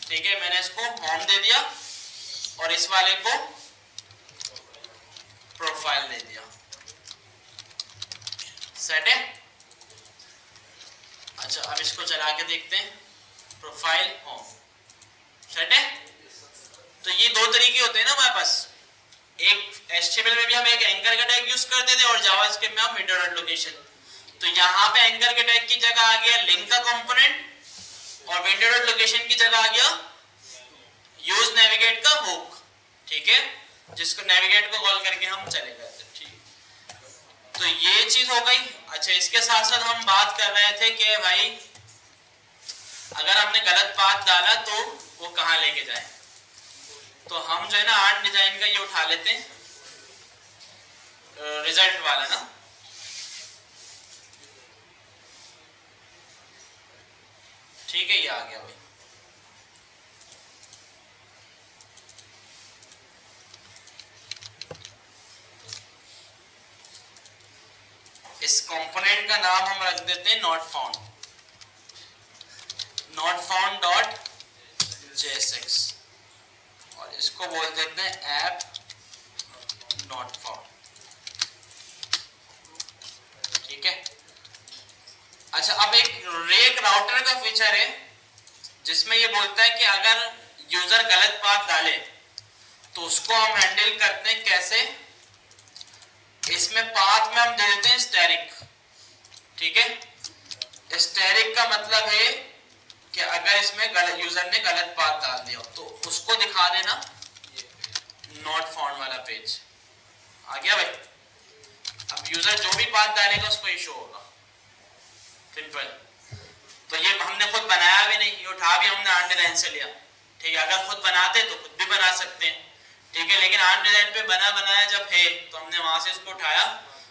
ठीक है। मैंने इसको होम दे दिया और इस वाले को प्रोफाइल दे दिया, सेट है। अच्छा, अब इसको चला के देखते हैं, प्रोफाइल होम, सेट है। तो ये दो तरीके होते हैं ना हमारे पास, एक HTML में भी हम एक एंकर का टैग यूज करते थे और जावास्क्रिप्ट में हम विंडो डॉट लोकेशन। तो यहाँ पे एंकर के टैग की जगह आ गया लिंक का कंपोनेंट और विंडो डॉट लोकेशन की जगह आ गया यूज नेविगेट का हुक, ठीक है, जिसको नेविगेट को कॉल करके हम चले गए थे, ठीक। तो ये चीज हो गई। अच्छा, इसके साथ साथ हम बात कर रहे थे कि भाई अगर हमने गलत पाथ डाला तो वो कहाँ लेके जाए। तो हम जो है ना आर्ट डिजाइन का ये उठा लेते हैं, रिजल्ट वाला ना, ठीक है, ये आ गया भाई। इस कंपोनेंट का नाम हम रख देते हैं not found, not found dot JSX, और इसको बोल देते हैं ऐप नॉट फाउंड, ठीक है। अच्छा, अब एक React राउटर का फीचर है जिसमें ये बोलता है कि अगर यूजर गलत पाथ डाले तो उसको हम हैंडल करते हैं कैसे। इसमें पाथ में हम दे देते हैं स्टैटिक, ठीक है। स्टैटिक का मतलब है कि अगर इसमें यूजर ने गलत पाथ डाल दिया तो उसको दिखा देना नॉट फाउंड वाला पेज आ गया भाई। अब यूजर जो भी पाथ डालेगा उसको इशू होगा, सिंपल। तो ये हमने खुद बनाया भी नहीं, ये उठा भी हमने आर्ट डिजाइन से लिया, ठीक है। अगर खुद बनाते तो खुद भी बना सकते हैं, ठीक है, लेकिन आर्ट डिजाइन पे बना बनाया जब है तो हमने वहां से इसको उठाया,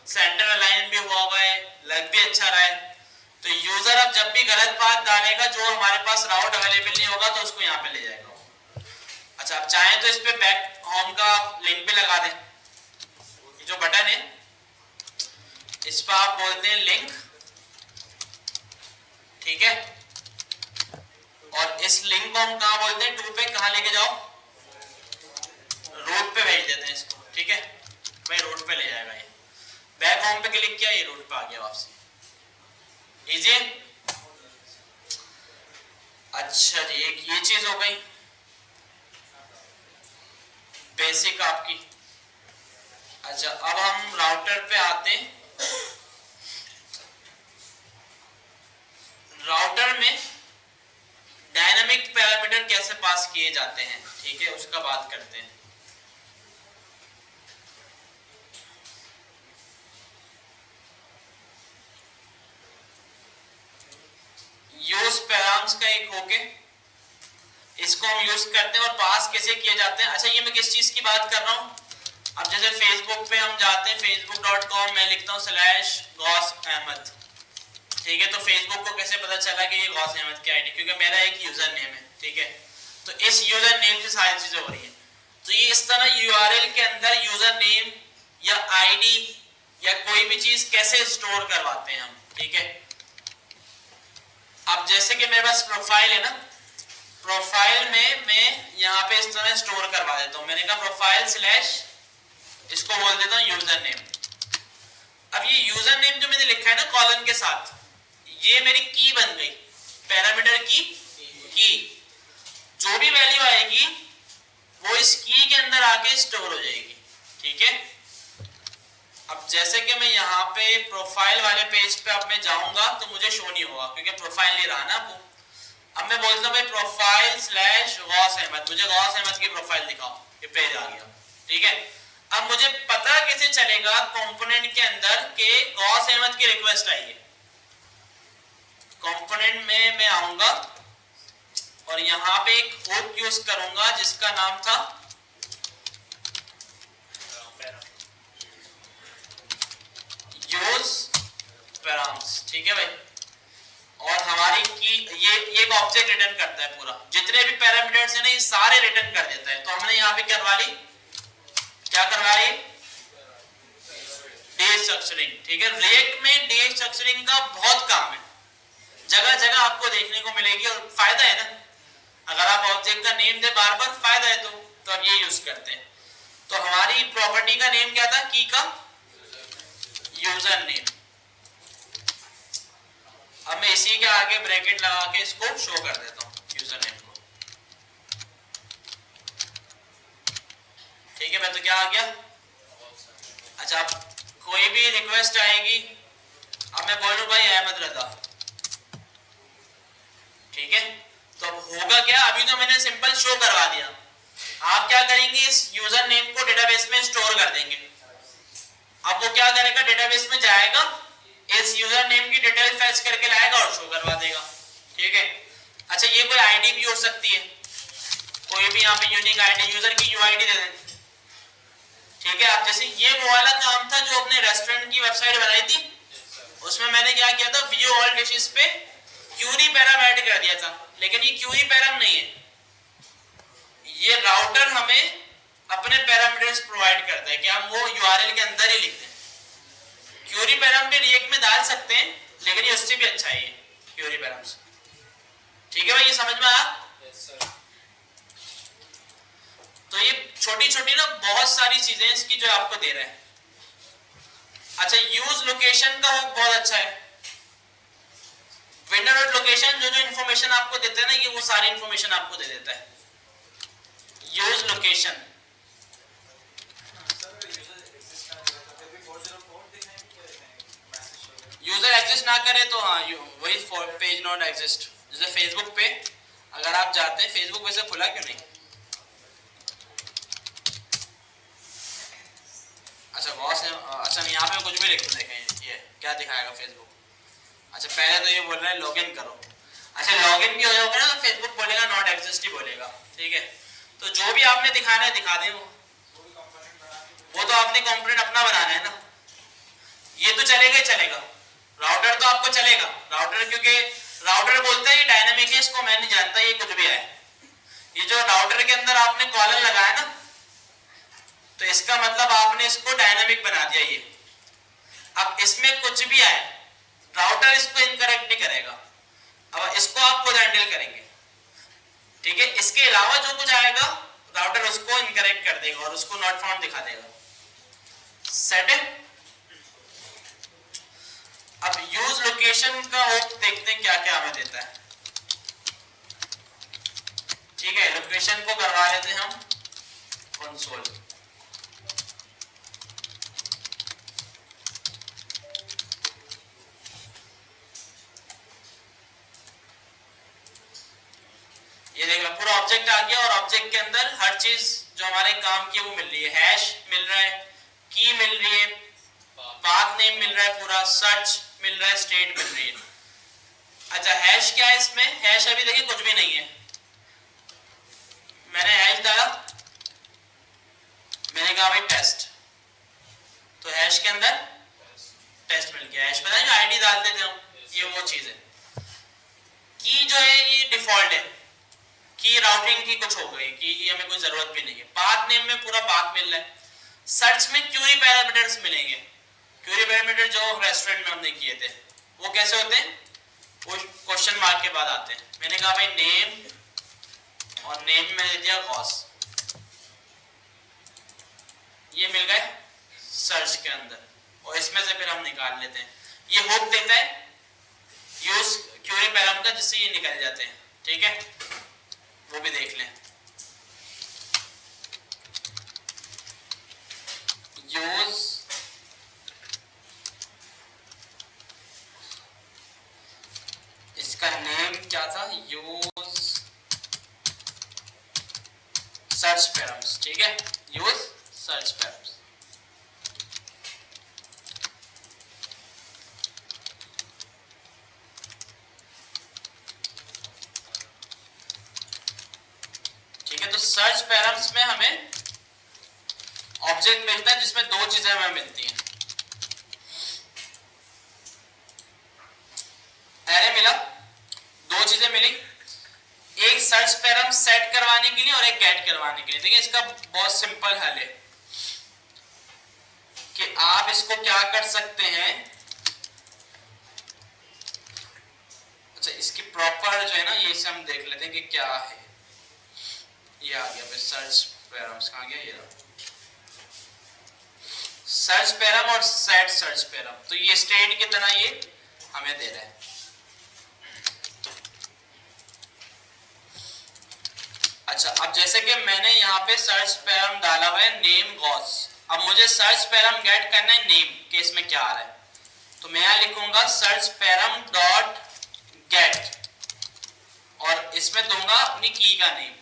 सेंटर अलाइन भी हुआ हुआ है, लग भी अच्छा रहा है। तो यूजर अब जब भी गलत पाथ डालेगा, जो हमारे पास राउट अवेलेबल नहीं होगा तो उसको यहाँ पे ले जाएगा। अच्छा, आप चाहें तो इस पे बैक होम का लिंक भी लगा दें, जो बटन है इस पर आप बोलते हैं लिंक, ठीक है। और इस लिंक को हम कहाँ बोलते हैं, 2 पे कहाँ लेके जाओ, रूट पे भेज देते हैं इसको, ठीक है भाई, रूट पे ले जाएगा ये। बैक होम पे क्लिक किया, ये रूट पे आ गया वापसी, इजी। अच्छा जी, एक ये चीज हो गई बेसिक आपकी। अच्छा, अब हम राउटर पे आते हैं। राउटर में डायनामिक पैरामीटर कैसे पास किए जाते हैं, ठीक है, उसका बात करते हैं। यूज पैराम्स का एक होके इसको हम यूज करते हैं और पास कैसे किए जाते हैं। अच्छा, ये मैं किस चीज की बात कर रहा हूँ, अब जैसे फेसबुक पे हम जाते हैं, facebook.com, मैं लिखता हूँ /गौस अहमद, ठीक है। तो फेसबुक को कैसे पता पता चला कि ये गौस अहमद की आईडी, क्योंकि मेरा एक यूजर नेम है, ठीक है, तो इस यूजर नेम से सारी चीजें हो रही है। तो ये इस तरह यूआरएल के अंदर यूजर नेम या आईडी या कोई भी चीज कैसे स्टोर करवाते हैं हम, ठीक है। अब जैसे कि मेरे पास प्रोफाइल है ना, प्रोफाइल में मैं यहाँ पे इस तरह स्टोर करवा देता हूँ। मैंने कहा प्रोफाइल स्लैश, इसको बोल देता हूँ यूजर नेम। अब ये यूजर नेम जो मैंने लिखा है ना कॉलन के साथ, ये मेरी की बन गई, पैरामीटर की जो भी वैल्यू आएगी वो इस की के अंदर आके स्टोर हो जाएगी, ठीक है। अब जैसे कि मैं यहाँ पे प्रोफाइल वाले पेज पे अब मैं जाऊंगा तो मुझे शो नहीं होगा क्योंकि प्रोफाइल नहीं रहा ना वो। अब मैं बोलता हूँ भाई प्रोफाइल स्लैश गौस अहमद, मुझे गौस अहमद की प्रोफाइल दिखाओ, ये पेज आ गया, ठीक है। अब मुझे पता कैसे चलेगा कंपोनेंट के अंदर कि गौस अहमद की रिक्वेस्ट आई है। कंपोनेंट में मैं आऊंगा और यहाँ पे एक हुक यूज करूंगा जिसका नाम था यूज पैराम्स, ठीक है भाई। और हमारी की ये एक ऑब्जेक्ट रिटर्न करता है, पूरा जितने भी पैरामीटर्स है ना ये सारे रिटर्न कर देता है। तो हमने यहाँ पे करवा ली, क्या करवा ली, डे स्ट्रक्चरिंग, ठीक है। रिएक्ट में डे स्ट्रक्चरिंग का बहुत काम है, जगह जगह आपको देखने को मिलेगी और फायदा है ना, अगर आप ऑब्जेक्ट का नेम दे बार बार फायदा है तो अब ये यूज करते हैं। तो हमारी प्रॉपर्टी का नेम क्या था, की का यूजर नेम। अब मैं इसी के आगे ब्रैकेट लगा के इसको शो कर देता हूँ यूजर नेम को, ठीक है। मैं तो क्या आ गया, अच्छा कोई भी रिक्वेस्ट आएगी, अब मैं बोलूं भाई अहमद रजा, ठीक है। तो अब होगा क्या, अभी तो मैंने सिंपल शो करवा दिया, आप क्या करेंगे इस यूजर नेम को डेटाबेस में स्टोर कर देंगे। अब वो क्या करेगा, डेटाबेस में जाएगा, इस यूजर नेम की डिटेल फैच करके लाएगा और शो करवा देगा, ठीक है। अच्छा ये कोई आईडी भी हो सकती है, कोई भी यहाँ पे यूनिक आईडी, यूजर की यूआईडी दे दें, ठीक है। अब जैसे ये वो वाला काम था जो अपने रेस्टोरेंट की वेबसाइट बनाई थी, उसमें मैंने क्या किया था, व्यू ऑल डिशेस पे क्यूरी पैराम ऐड कर दिया था, लेकिन ये क्यूरी पैराम नहीं है, ये राउटर हमें अपने पैरामीटर्स प्रोवाइड करता है कि हम वो यूआरएल के अंदर ही लिख दें। क्यूरी पैराम भी रिएक्ट में डाल सकते हैं, लेकिन ये उससे भी अच्छा है ये क्यूरी पैराम्स, ठीक है भाई, ये समझ में आया। तो ये छोटी छोटी ना बहुत सारी चीजें इसकी जो आपको दे रहे हैं। अच्छा यूज लोकेशन का हुक बहुत अच्छा है, वेंडर डॉट लोकेशन जो जो इन्फॉर्मेशन आपको देते हैं ना, ये वो सारी इन्फॉर्मेशन आपको दे देता है। यूज लोकेशन यूजर एग्जिस्ट ना करे तो हाँ वही पेज नॉट एग्जिस्ट, जैसे फेसबुक पे अगर आप जाते हैं, फेसबुक वैसे खुला क्यों नहीं, अच्छा बॉस है, अच्छा यहाँ पे कुछ भी लिख दो, देखें ये क्या दिखाएगा फेसबुक। अच्छा पहले तो ये बोल रहा है लॉगिन करो, अच्छा लॉगिन भी हो जाओगे ना तो फेसबुक बोलेगा नॉट एग्जिस्ट ही बोलेगा, ठीक है। तो जो भी आपने दिखाना है दिखा दे, वो तो आपने कंपोनेंट अपना बनाना है ना, ये तो चलेगा ही चलेगा, राउटर तो आपको चलेगा, राउटर क्योंकि राउटर बोलता है ये डायनामिक है, इसको मैं नहीं जानता ये कुछ भी है। ये जो राउटर के अंदर आपने कॉलम लगाया ना, तो इसका मतलब आपने इसको डायनामिक बना दिया ये। अब इसमें कुछ भी आए राउटर इसको इनकरेक्ट नहीं करेगा, अब इसको आप खुद हैंडल करेंगे, ठीक है। इसके अलावा जो कुछ आएगा राउटर उसको इनकरेक्ट कर देगा और उसको नॉट फाउंड दिखा देगा, सेट है। अब यूज लोकेशन का हुक देखते हैं क्या क्या हमें देता है, ठीक है। लोकेशन को करवा लेते हैं हम कंसोल, ये देखो पूरा ऑब्जेक्ट आ गया और ऑब्जेक्ट के अंदर हर चीज जो हमारे काम की वो मिल रही है, हैश मिल रहा है, की मिल रही है, पाथ नेम मिल रहा है, पूरा सर्च मिल रहा है, स्टेट मिल रही है। अच्छा हैश क्या है इसमें, हैश अभी देखिए कुछ भी नहीं है, मैंने हैश डाला, मैंने कहा भाई टेस्ट, तो हैश के अंदर टेस्ट मिल गया। हैश पता है जो आईडी डालते थे हम, ये वो चीज है। राउटिंग की कुछ हो गई कि हमें कोई जरूरत भी नहीं है। पाथ नेम में पूरा पाथ मिल रहा है। सर्च में क्यूरी पैरामीटर्स मिलेंगे। क्यूरी पैरामीटर जो रेस्टोरेंट में हमने किए थे वो कैसे होते हैं, वो क्वेश्चन मार्क के बाद आते हैं। मैंने कहा भाई नेम, और नेम में दे दिया गॉस, ये मिल गए सर्च के अंदर, और इसमें से फिर हम निकाल लेते हैं। ये हुक देता है यूज क्यूरी पैरामीटर, जिससे ये निकल जाते हैं। ठीक है, वो भी देख लें। यूज इसका नेम क्या था, यूज सर्च पैराम्स। ठीक है, यूज सर्च पैराम्स। ठीक है, तो सर्च पैराम्स में हमें ऑब्जेक्ट मिलता है जिसमें दो चीजें हमें मिलती हैं। एरे मिला, दो चीजें मिली, एक सर्च पैराम सेट करवाने के लिए और एक गेट करवाने के लिए। देखिए इसका बहुत सिंपल हल है कि आप इसको क्या कर सकते हैं। अच्छा, इसकी प्रॉपर जो है ना, ये से हम देख लेते हैं कि क्या है। ये आ गया सर्च पैराम्स, कहां गया, ये सर्च पैराम और सेट सर्च पैराम। तो ये स्टेट की तरह ये हमें दे रहा है। अच्छा, अब जैसे कि मैंने यहाँ पे सर्च पैराम डाला हुआ है नेम गॉस, अब मुझे सर्च पैराम गेट करना है नेम के, इसमें क्या आ रहा है, तो मैं यहाँ लिखूंगा सर्च पैराम डॉट गेट, और इसमें दूंगा अपनी की का नेम,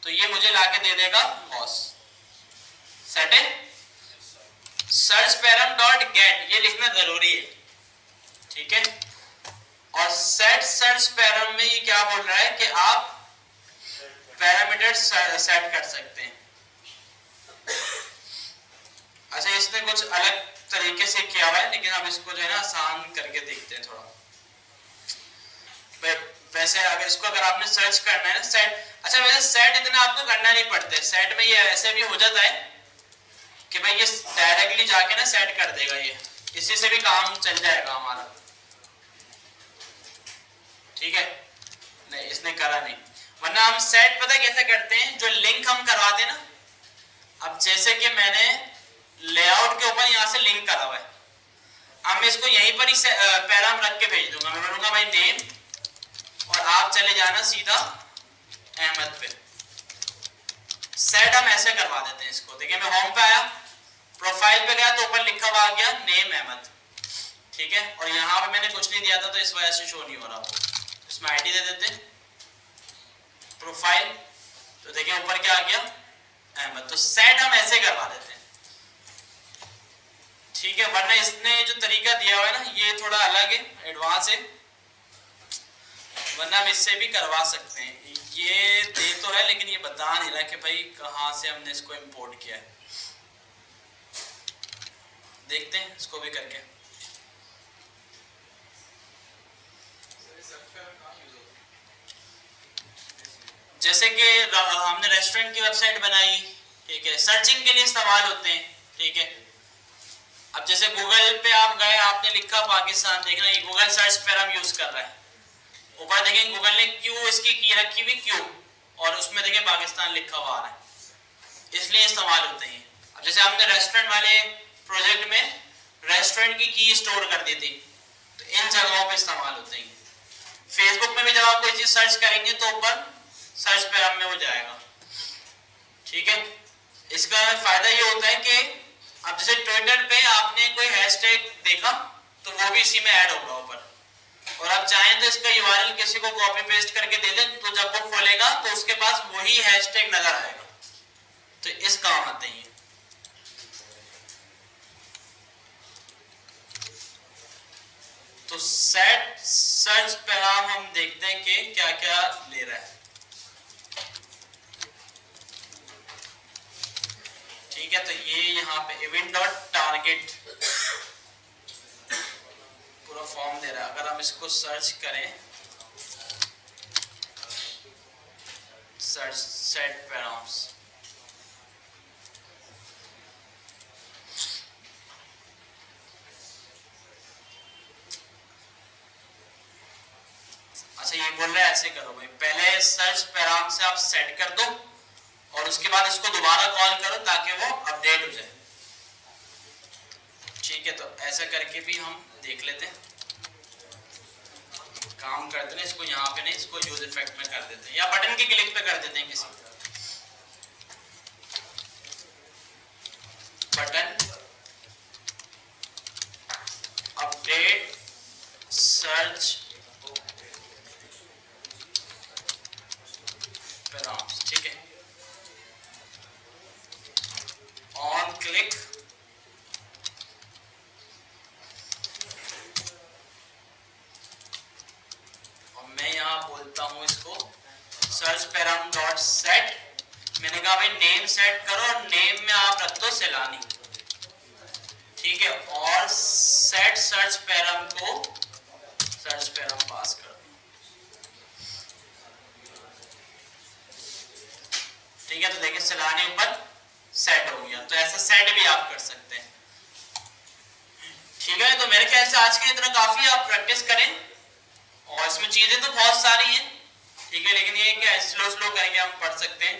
तो ये मुझे लाके दे देगा गॉस। सेट है। सर्च पैराम डॉट गेट ये लिखना जरूरी है। ठीक है, और सेट सर्च पैराम में ये क्या बोल रहा है कि आप पैरामीटर सेट कर सकते हैं। अच्छा, इसने कुछ अलग तरीके से किया हुआ है, लेकिन अब इसको जो है ना आसान करके देखते हैं थोड़ा। वैसे अगर आपने सर्च करना है ना सेट, अच्छा वैसे सेट इतना आपको करना नहीं पड़ता है। सेट में ये ऐसे भी हो जाता है कि भाई ये डायरेक्टली जाके ना सेट कर देगा, ये इसी से भी काम चल जाएगा हमारा। ठीक है, नहीं इसने करा नहीं, वरना हम सेट पता कैसे करते हैं, जो लिंक हम करवाते हैं ना, अब जैसे कि मैंने लेआउट के ऊपर यहाँ से लिंक करा हुआ है, अब मैं इसको यहीं पर ही पैराम रख के भेज दूंगा। मैं बोलूंगा भाई नेम, और आप चले जाना सीधा अहमद पे। सेट हम ऐसे करवा देते हैं इसको। देखिए मैं होम पे आया, प्रोफाइल पे गया तो ऊपर लिखा हुआ आ गया नेम अहमद। ठीक है, और यहाँ पे मैंने कुछ नहीं दिया था तो इस वजह से शो नहीं हो रहा वो। इसमें आईडी दे देते हैं, प्रोफाइल, तो देखिए ऊपर क्या आ गया अहमद। तो सेट हम ऐसे करवा देते हैं। ठीक है, वरना इसने जो तरीका दिया हुआ है ना ये थोड़ा अलग है, एडवांस है, वरना हम इससे भी करवा सकते हैं। ये दे तो रहा है लेकिन ये बता नहीं रहा कि भाई कहाँ से हमने इसको इंपोर्ट किया है। देखते हैं इसको भी करके। जैसे कि हमने रेस्टोरेंट की वेबसाइट बनाई, ठीक है, सर्चिंग के लिए सवाल होते हैं। ठीक है, अब जैसे गूगल पे आप गए, आपने लिखा पाकिस्तान, देख रहे हैं गूगल सर्च पर हम यूज कर रहे हैं। ऊपर देखें गूगल ने क्यू इसकी की रखी हुई क्यू, और उसमें देखें पाकिस्तान लिखा हुआ आ रहा है, इसलिए इस्तेमाल होते हैं। अब जैसे हमने रेस्टोरेंट वाले प्रोजेक्ट में रेस्टोरेंट की स्टोर कर दी थी, तो इन जगहों पे इस्तेमाल होते हैं। फेसबुक में भी जब आप कोई चीज सर्च करेंगे तो ऊपर सर्च पैराम में हो जाएगा। ठीक है, इसका फायदा ये होता है कि अब जैसे ट्विटर पे आपने कोई हैशटैग देखा तो वो भी इसी में ऐड होगा ऊपर, और आप चाहें तो इसका यूआरएल किसी को कॉपी पेस्ट करके दे दें, तो जब वो खोलेगा तो उसके पास वही हैशटैग नजर आएगा। तो इस काम आते हैं। तो सेट सर्च पैराम हम देखते हैं कि क्या क्या ले रहा है। ठीक है, तो ये यहाँ पे इवेंट डॉट टारगेट पूरा फॉर्म दे रहा है। अगर हम इसको सर्च करें सर्च सेट पैराम्स। अच्छा ये बोल रहा है ऐसे करो भाई, पहले सर्च पैराम से आप सेट कर दो और उसके बाद इसको दोबारा कॉल करो ताकि वो अपडेट हो जाए। ठीक है, तो ऐसा करके भी हम देख लेते हैं, काम करते हैं। इसको यहाँ पे नहीं, इसको यूज इफेक्ट में कर देते हैं या बटन के क्लिक पे कर देते हैं, किसी बटन अपडेट सर्च पैराम्स। ठीक है, ऑन क्लिक और मैं यहां बोलता हूं इसको सर्च पैराम डॉट सेट। मैंने कहा भाई नेम सेट करो और नेम में आप रख दो सैलानी। ठीक है, और सेट सर्च पैराम को सर्च पैराम पास कर। ठीक है, तो देखिए सैलानी ऊपर सेट हो गया। तो ऐसा सेट भी आप कर सकते हैं। ठीक है, तो मेरे ख्याल से आज के इतना काफी, आप प्रैक्टिस करें और इसमें चीजें तो बहुत सारी हैं। ठीक है, लेकिन ये क्या स्लो स्लो करके हम पढ़ सकते हैं।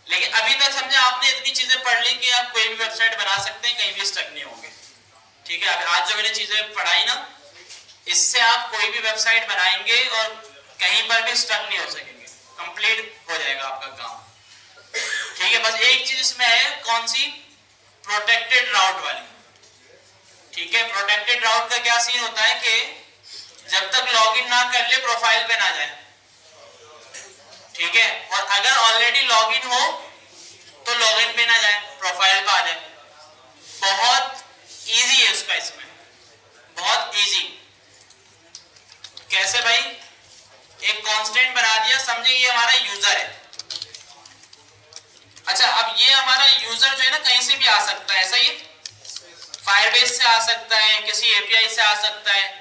लेकिन अभी तक समझे आपने इतनी चीजें पढ़ ली कि आप कोई भी वेबसाइट बना सकते हैं, कहीं भी स्टक नहीं होंगे। ठीक है, आज जो मैंने चीजें पढ़ाई ना, इससे आप कोई भी वेबसाइट बनाएंगे और कहीं पर भी स्टक नहीं हो सकेंगे, कंप्लीट हो जाएगा आपका काम। ठीक है, बस एक चीज इसमें है, कौन सी? प्रोटेक्टेड राउट वाली। ठीक है, प्रोटेक्टेड राउट का क्या सीन होता है कि जब तक लॉगिन ना कर ले प्रोफाइल पे ना जाए। ठीक है, और अगर ऑलरेडी लॉगिन हो तो लॉगिन पे ना जाए, प्रोफाइल पे आ जाए। बहुत इजी है उसका, इसमें बहुत इजी। कैसे भाई? एक कांस्टेंट बना दिया, समझे ये हमारा यूजर है। अच्छा, अब ये हमारा यूजर जो है ना कहीं से भी आ सकता है, ऐसा ही फायरबेस से आ सकता है, किसी एपीआई से आ सकता है।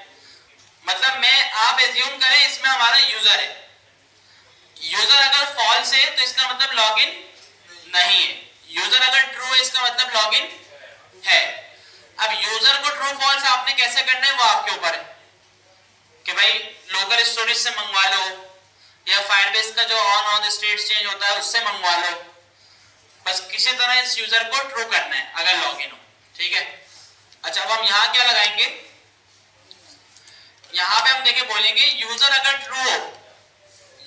मतलब आप एज्यूम करें इसमें हमारा यूजर है। यूजर अगर फॉल्स है तो इसका मतलब लॉगिन नहीं है, यूजर अगर ट्रू है इसका मतलब लॉगिन है। अब यूजर को ट्रू फॉल्स आपने कैसे करना है वो आपके ऊपर है कि भाई लोकल स्टोरेज से मंगवा लो या फायरबेस का जो ऑन ऑफ स्टेट चेंज होता है उससे मंगवा लो। बस किसी तरह इस यूजर को ट्रू करना है अगर लॉगिन हो। ठीक है, अच्छा अब हम यहाँ क्या लगाएंगे? यहाँ पे हम देखे बोलेंगे यूजर अगर ट्रू हो,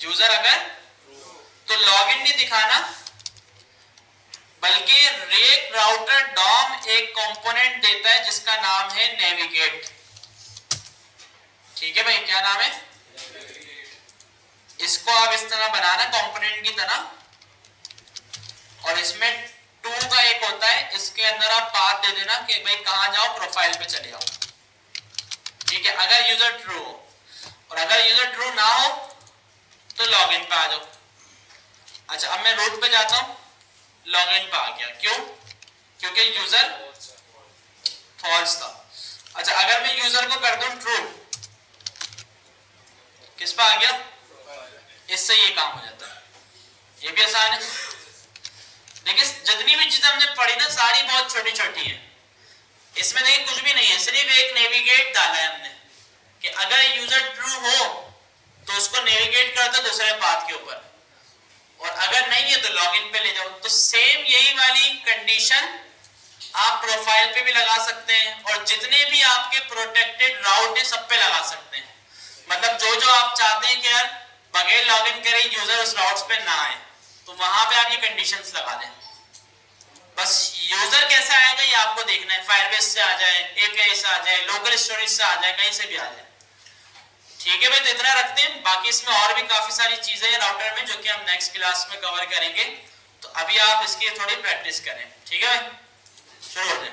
यूजर अगर, तो लॉगिन नहीं दिखाना बल्कि रेक राउटर डॉम एक कंपोनेंट देता है जिसका नाम है नेविगेट। ठीक है भाई, क्या नाम है? इसको आप इस तरह बनाना कंपोनेंट की तरह, और इसमें टू का एक होता है, इसके अंदर आप पाथ दे देना कि भाई कहां जाओ, प्रोफाइल पे चले जाओ। ठीक है, अगर यूजर ट्रू हो, और अगर यूजर ट्रू ना हो तो लॉगिन पे आ जाओ। अच्छा, अब मैं रूट पे जाता हूं, लॉगिन पे आ गया। क्यों? क्योंकि यूजर फॉल्स था। अच्छा, अगर मैं यूजर को कर दूं ट्रू, किस पे आ गया? इससे ये काम हो जाता है। ये भी आसान है। देखिए जितनी भी चीजें हमने पढ़ी ना सारी बहुत छोटी छोटी है। इसमें देखिए कुछ भी नहीं है, सिर्फ एक नेविगेट डाला है हमने कि अगर यूजर ट्रू हो तो उसको नेविगेट कर दो दूसरे पाथ के ऊपर, और अगर नहीं है तो लॉगिन पे ले जाओ। तो सेम यही वाली कंडीशन आप प्रोफाइल पे भी लगा सकते हैं और जितने भी आपके प्रोटेक्टेड राउट है सब पे लगा सकते हैं। मतलब जो जो आप चाहते हैं कि यार बगैर लॉगिन करे यूजर उस राउट्स पे ना आए, तो वहां पे आप ये कंडीशंस लगा दें। बस यूजर कैसे आएगा ये आपको देखना है, फायरबेस से आ जाए, एपीआई से आ जाए, लोकल स्टोरेज से आ जाए, कहीं से भी आ जाए। ठीक है भाई, तो इतना रखते हैं। बाकी इसमें और भी काफी सारी चीजें हैं राउटर में जो कि हम नेक्स्ट क्लास में कवर करेंगे। तो अभी आप इसकी थोड़ी प्रैक्टिस करें। ठीक है भाई, शुरू हो जाए।